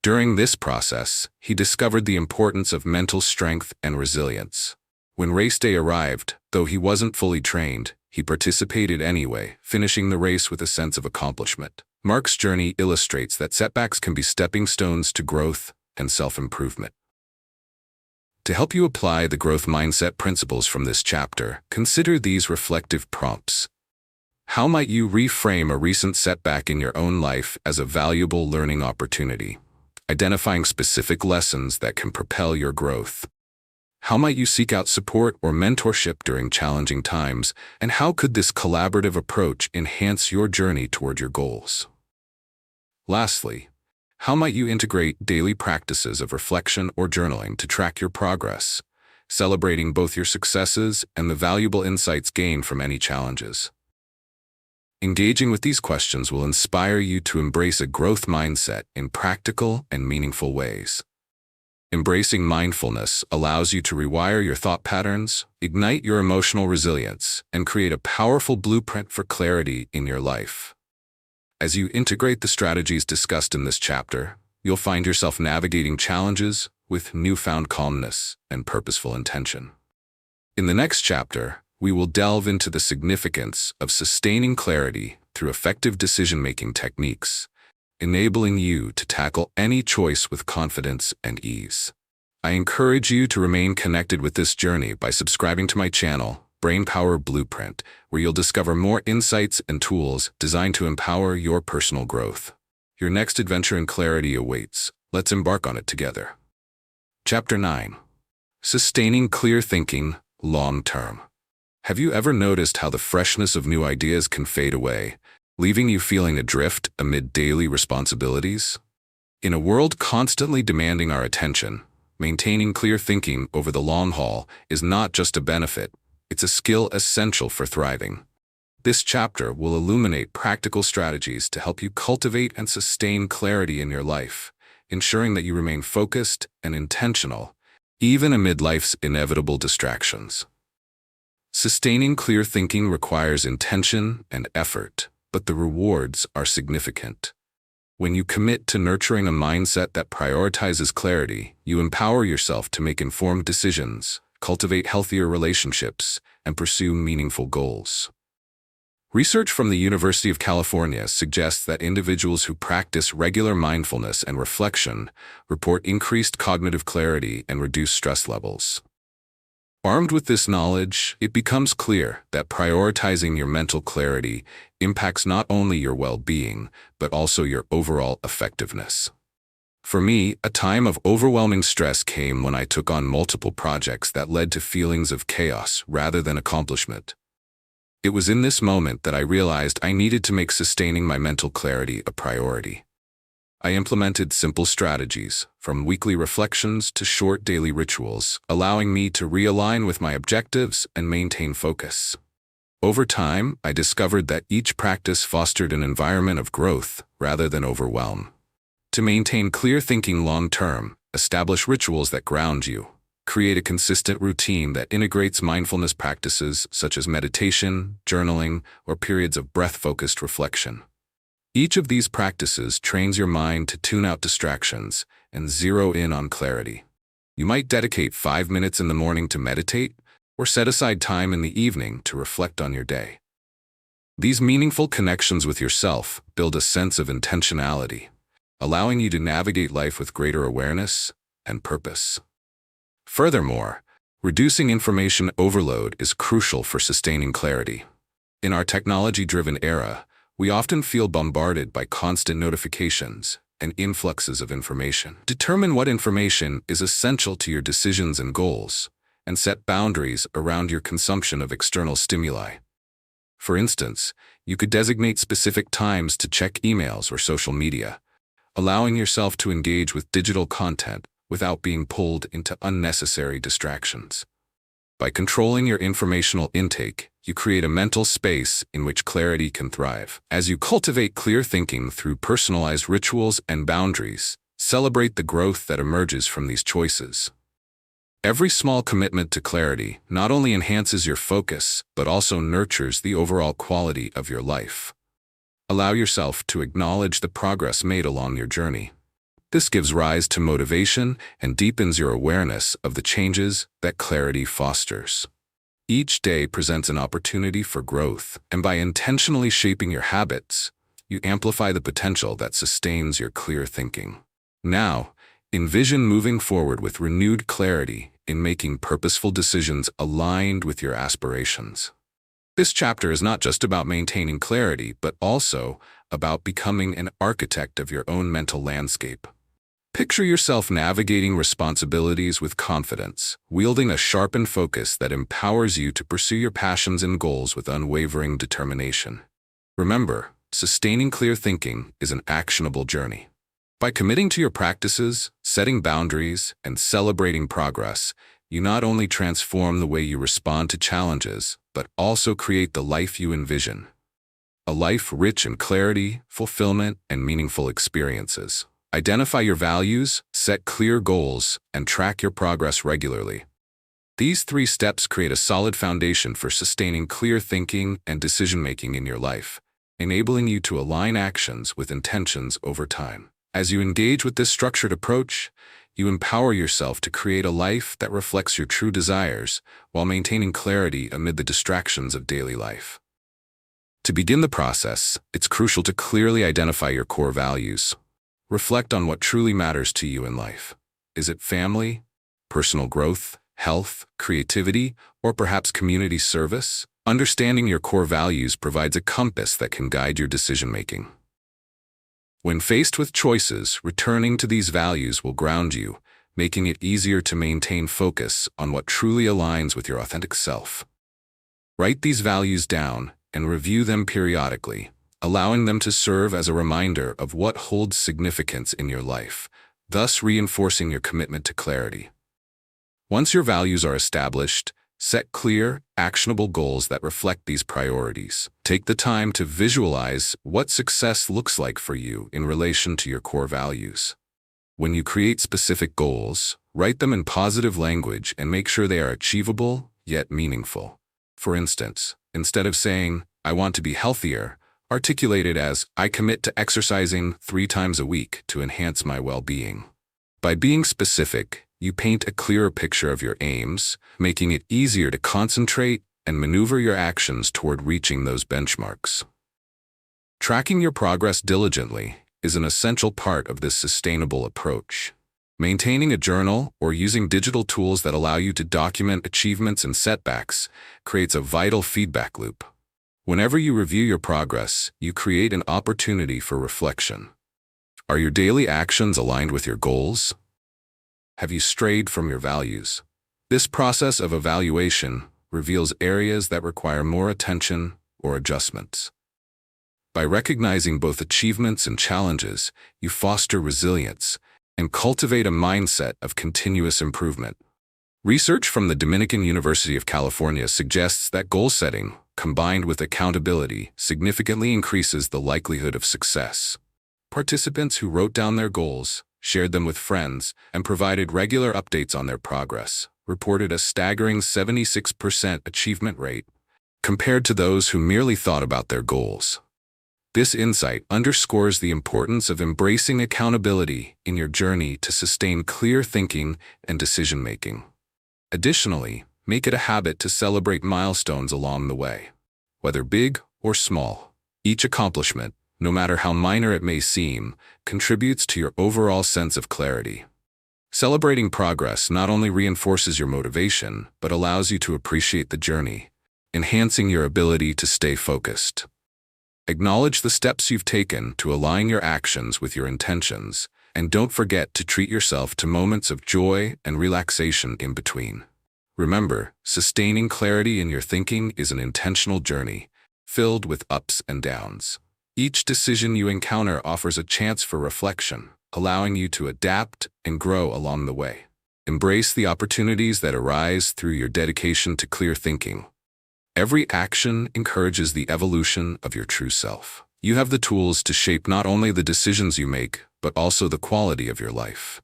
Speaker 1: During this process, he discovered the importance of mental strength and resilience. When race day arrived, though he wasn't fully trained, he participated anyway, finishing the race with a sense of accomplishment. Mark's journey illustrates that setbacks can be stepping stones to growth and self-improvement. To help you apply the growth mindset principles from this chapter, consider these reflective prompts. How might you reframe a recent setback in your own life as a valuable learning opportunity, identifying specific lessons that can propel your growth? How might you seek out support or mentorship during challenging times, and how could this collaborative approach enhance your journey toward your goals? Lastly, how might you integrate daily practices of reflection or journaling to track your progress, celebrating both your successes and the valuable insights gained from any challenges? Engaging with these questions will inspire you to embrace a growth mindset in practical and meaningful ways. Embracing mindfulness allows you to rewire your thought patterns, ignite your emotional resilience, and create a powerful blueprint for clarity in your life. As you integrate the strategies discussed in this chapter, you'll find yourself navigating challenges with newfound calmness and purposeful intention. In the next chapter, we will delve into the significance of sustaining clarity through effective decision-making techniques, enabling you to tackle any choice with confidence and ease. I encourage you to remain connected with this journey by subscribing to my channel, Brainpower Blueprint, where you'll discover more insights and tools designed to empower your personal growth. Your next adventure in clarity awaits. Let's embark on it together. Chapter 9. Sustaining Clear Thinking Long-Term. Have you ever noticed how the freshness of new ideas can fade away, leaving you feeling adrift amid daily responsibilities? In a world constantly demanding our attention, maintaining clear thinking over the long haul is not just a benefit, it's a skill essential for thriving. This chapter will illuminate practical strategies to help you cultivate and sustain clarity in your life, ensuring that you remain focused and intentional, even amid life's inevitable distractions. Sustaining clear thinking requires intention and effort, but the rewards are significant. When you commit to nurturing a mindset that prioritizes clarity, you empower yourself to make informed decisions, cultivate healthier relationships, and pursue meaningful goals. Research from the University of California suggests that individuals who practice regular mindfulness and reflection report increased cognitive clarity and reduced stress levels. Armed with this knowledge, it becomes clear that prioritizing your mental clarity impacts not only your well-being, but also your overall effectiveness. For me, a time of overwhelming stress came when I took on multiple projects that led to feelings of chaos rather than accomplishment. It was in this moment that I realized I needed to make sustaining my mental clarity a priority. I implemented simple strategies, from weekly reflections to short daily rituals, allowing me to realign with my objectives and maintain focus. Over time, I discovered that each practice fostered an environment of growth rather than overwhelm. To maintain clear thinking long-term, establish rituals that ground you. Create a consistent routine that integrates mindfulness practices such as meditation, journaling, or periods of breath-focused reflection. Each of these practices trains your mind to tune out distractions and zero in on clarity. You might dedicate 5 minutes in the morning to meditate, or set aside time in the evening to reflect on your day. These meaningful connections with yourself build a sense of intentionality, allowing you to navigate life with greater awareness and purpose. Furthermore, reducing information overload is crucial for sustaining clarity. In our technology-driven era, we often feel bombarded by constant notifications and influxes of information. Determine what information is essential to your decisions and goals, and set boundaries around your consumption of external stimuli. For instance, you could designate specific times to check emails or social media, allowing yourself to engage with digital content without being pulled into unnecessary distractions. By controlling your informational intake, you create a mental space in which clarity can thrive. As you cultivate clear thinking through personalized rituals and boundaries, celebrate the growth that emerges from these choices. Every small commitment to clarity not only enhances your focus, but also nurtures the overall quality of your life. Allow yourself to acknowledge the progress made along your journey. This gives rise to motivation and deepens your awareness of the changes that clarity fosters. Each day presents an opportunity for growth, and by intentionally shaping your habits, you amplify the potential that sustains your clear thinking. Now, envision moving forward with renewed clarity in making purposeful decisions aligned with your aspirations. This chapter is not just about maintaining clarity, but also about becoming an architect of your own mental landscape. Picture yourself navigating responsibilities with confidence, wielding a sharpened focus that empowers you to pursue your passions and goals with unwavering determination. Remember, sustaining clear thinking is an actionable journey. By committing to your practices, setting boundaries, and celebrating progress, you not only transform the way you respond to challenges, but also create the life you envision. A life rich in clarity, fulfillment, and meaningful experiences. Identify your values, set clear goals, and track your progress regularly. These 3 steps create a solid foundation for sustaining clear thinking and decision-making in your life, enabling you to align actions with intentions over time. As you engage with this structured approach, you empower yourself to create a life that reflects your true desires while maintaining clarity amid the distractions of daily life. To begin the process, it's crucial to clearly identify your core values. Reflect on what truly matters to you in life. Is it family, personal growth, health, creativity, or perhaps community service? Understanding your core values provides a compass that can guide your decision-making. When faced with choices, returning to these values will ground you, making it easier to maintain focus on what truly aligns with your authentic self. Write these values down and review them periodically, allowing them to serve as a reminder of what holds significance in your life, thus reinforcing your commitment to clarity. Once your values are established, set clear, actionable goals that reflect these priorities. Take the time to visualize what success looks like for you in relation to your core values. When you create specific goals, write them in positive language and make sure they are achievable yet meaningful. For instance, instead of saying, "I want to be healthier," articulate it as, "I commit to exercising 3 times a week to enhance my well-being." By being specific, you paint a clearer picture of your aims, making it easier to concentrate and maneuver your actions toward reaching those benchmarks. Tracking your progress diligently is an essential part of this sustainable approach. Maintaining a journal or using digital tools that allow you to document achievements and setbacks creates a vital feedback loop. Whenever you review your progress, you create an opportunity for reflection. Are your daily actions aligned with your goals? Have you strayed from your values? This process of evaluation reveals areas that require more attention or adjustments. By recognizing both achievements and challenges, you foster resilience and cultivate a mindset of continuous improvement. Research from the Dominican University of California suggests that goal setting, combined with accountability, significantly increases the likelihood of success. Participants who wrote down their goals, shared them with friends, and provided regular updates on their progress reported a staggering 76% achievement rate compared to those who merely thought about their goals. This insight underscores the importance of embracing accountability in your journey to sustain clear thinking and decision-making. Additionally, make it a habit to celebrate milestones along the way. Whether big or small, each accomplishment, no matter how minor it may seem, contributes to your overall sense of clarity. Celebrating progress not only reinforces your motivation, but allows you to appreciate the journey, enhancing your ability to stay focused. Acknowledge the steps you've taken to align your actions with your intentions, and don't forget to treat yourself to moments of joy and relaxation in between. Remember, sustaining clarity in your thinking is an intentional journey, filled with ups and downs. Each decision you encounter offers a chance for reflection, allowing you to adapt and grow along the way. Embrace the opportunities that arise through your dedication to clear thinking. Every action encourages the evolution of your true self. You have the tools to shape not only the decisions you make, but also the quality of your life.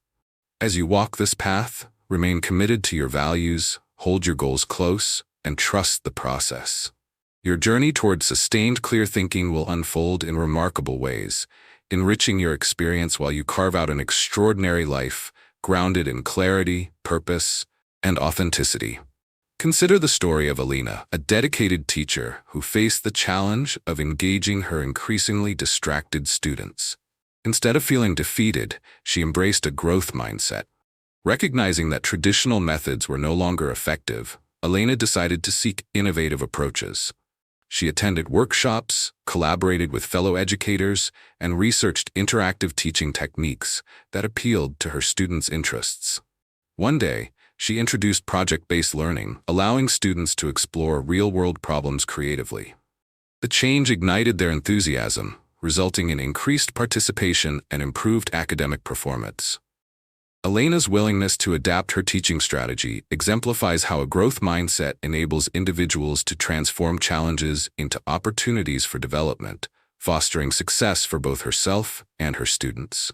Speaker 1: As you walk this path, remain committed to your values, hold your goals close, and trust the process. Your journey toward sustained clear thinking will unfold in remarkable ways, enriching your experience while you carve out an extraordinary life grounded in clarity, purpose, and authenticity. Consider the story of Alina, a dedicated teacher who faced the challenge of engaging her increasingly distracted students. Instead of feeling defeated, she embraced a growth mindset. Recognizing that traditional methods were no longer effective, Alina decided to seek innovative approaches. She attended workshops, collaborated with fellow educators, and researched interactive teaching techniques that appealed to her students' interests. One day, she introduced project-based learning, allowing students to explore real-world problems creatively. The change ignited their enthusiasm, resulting in increased participation and improved academic performance. Elena's willingness to adapt her teaching strategy exemplifies how a growth mindset enables individuals to transform challenges into opportunities for development, fostering success for both herself and her students.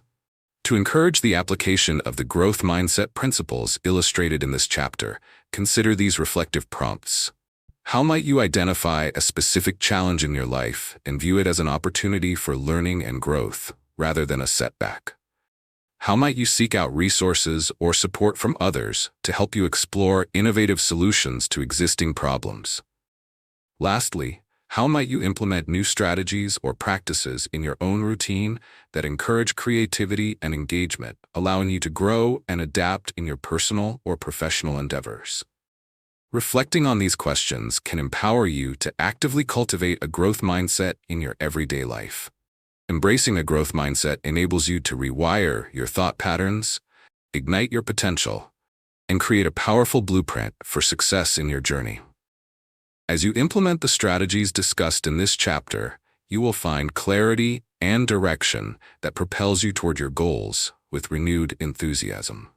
Speaker 1: To encourage the application of the growth mindset principles illustrated in this chapter, consider these reflective prompts. How might you identify a specific challenge in your life and view it as an opportunity for learning and growth, rather than a setback? How might you seek out resources or support from others to help you explore innovative solutions to existing problems? Lastly, how might you implement new strategies or practices in your own routine that encourage creativity and engagement, allowing you to grow and adapt in your personal or professional endeavors? Reflecting on these questions can empower you to actively cultivate a growth mindset in your everyday life. Embracing a growth mindset enables you to rewire your thought patterns, ignite your potential, and create a powerful blueprint for success in your journey. As you implement the strategies discussed in this chapter, you will find clarity and direction that propels you toward your goals with renewed enthusiasm.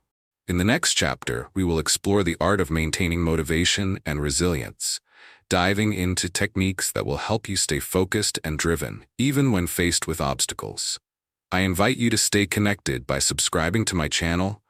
Speaker 1: In the next chapter, we will explore the art of maintaining motivation and resilience, diving into techniques that will help you stay focused and driven, even when faced with obstacles. I invite you to stay connected by subscribing to my channel,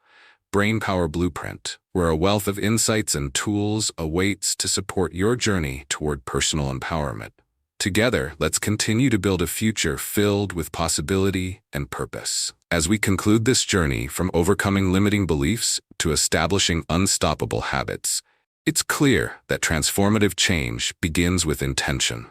Speaker 1: Brainpower Blueprint, where a wealth of insights and tools awaits to support your journey toward personal empowerment. Together, let's continue to build a future filled with possibility and purpose. As we conclude this journey from overcoming limiting beliefs to establishing unstoppable habits, it's clear that transformative change begins with intention.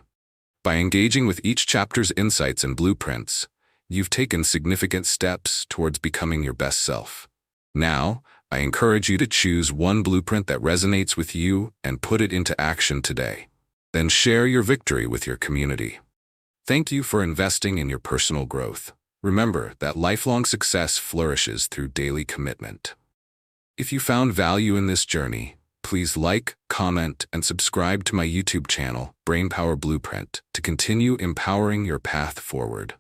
Speaker 1: By engaging with each chapter's insights and blueprints, you've taken significant steps towards becoming your best self. Now, I encourage you to choose one blueprint that resonates with you and put it into action today. Then share your victory with your community. Thank you for investing in your personal growth. Remember that lifelong success flourishes through daily commitment. If you found value in this journey, please like, comment, and subscribe to my YouTube channel, Brainpower Blueprint, to continue empowering your path forward.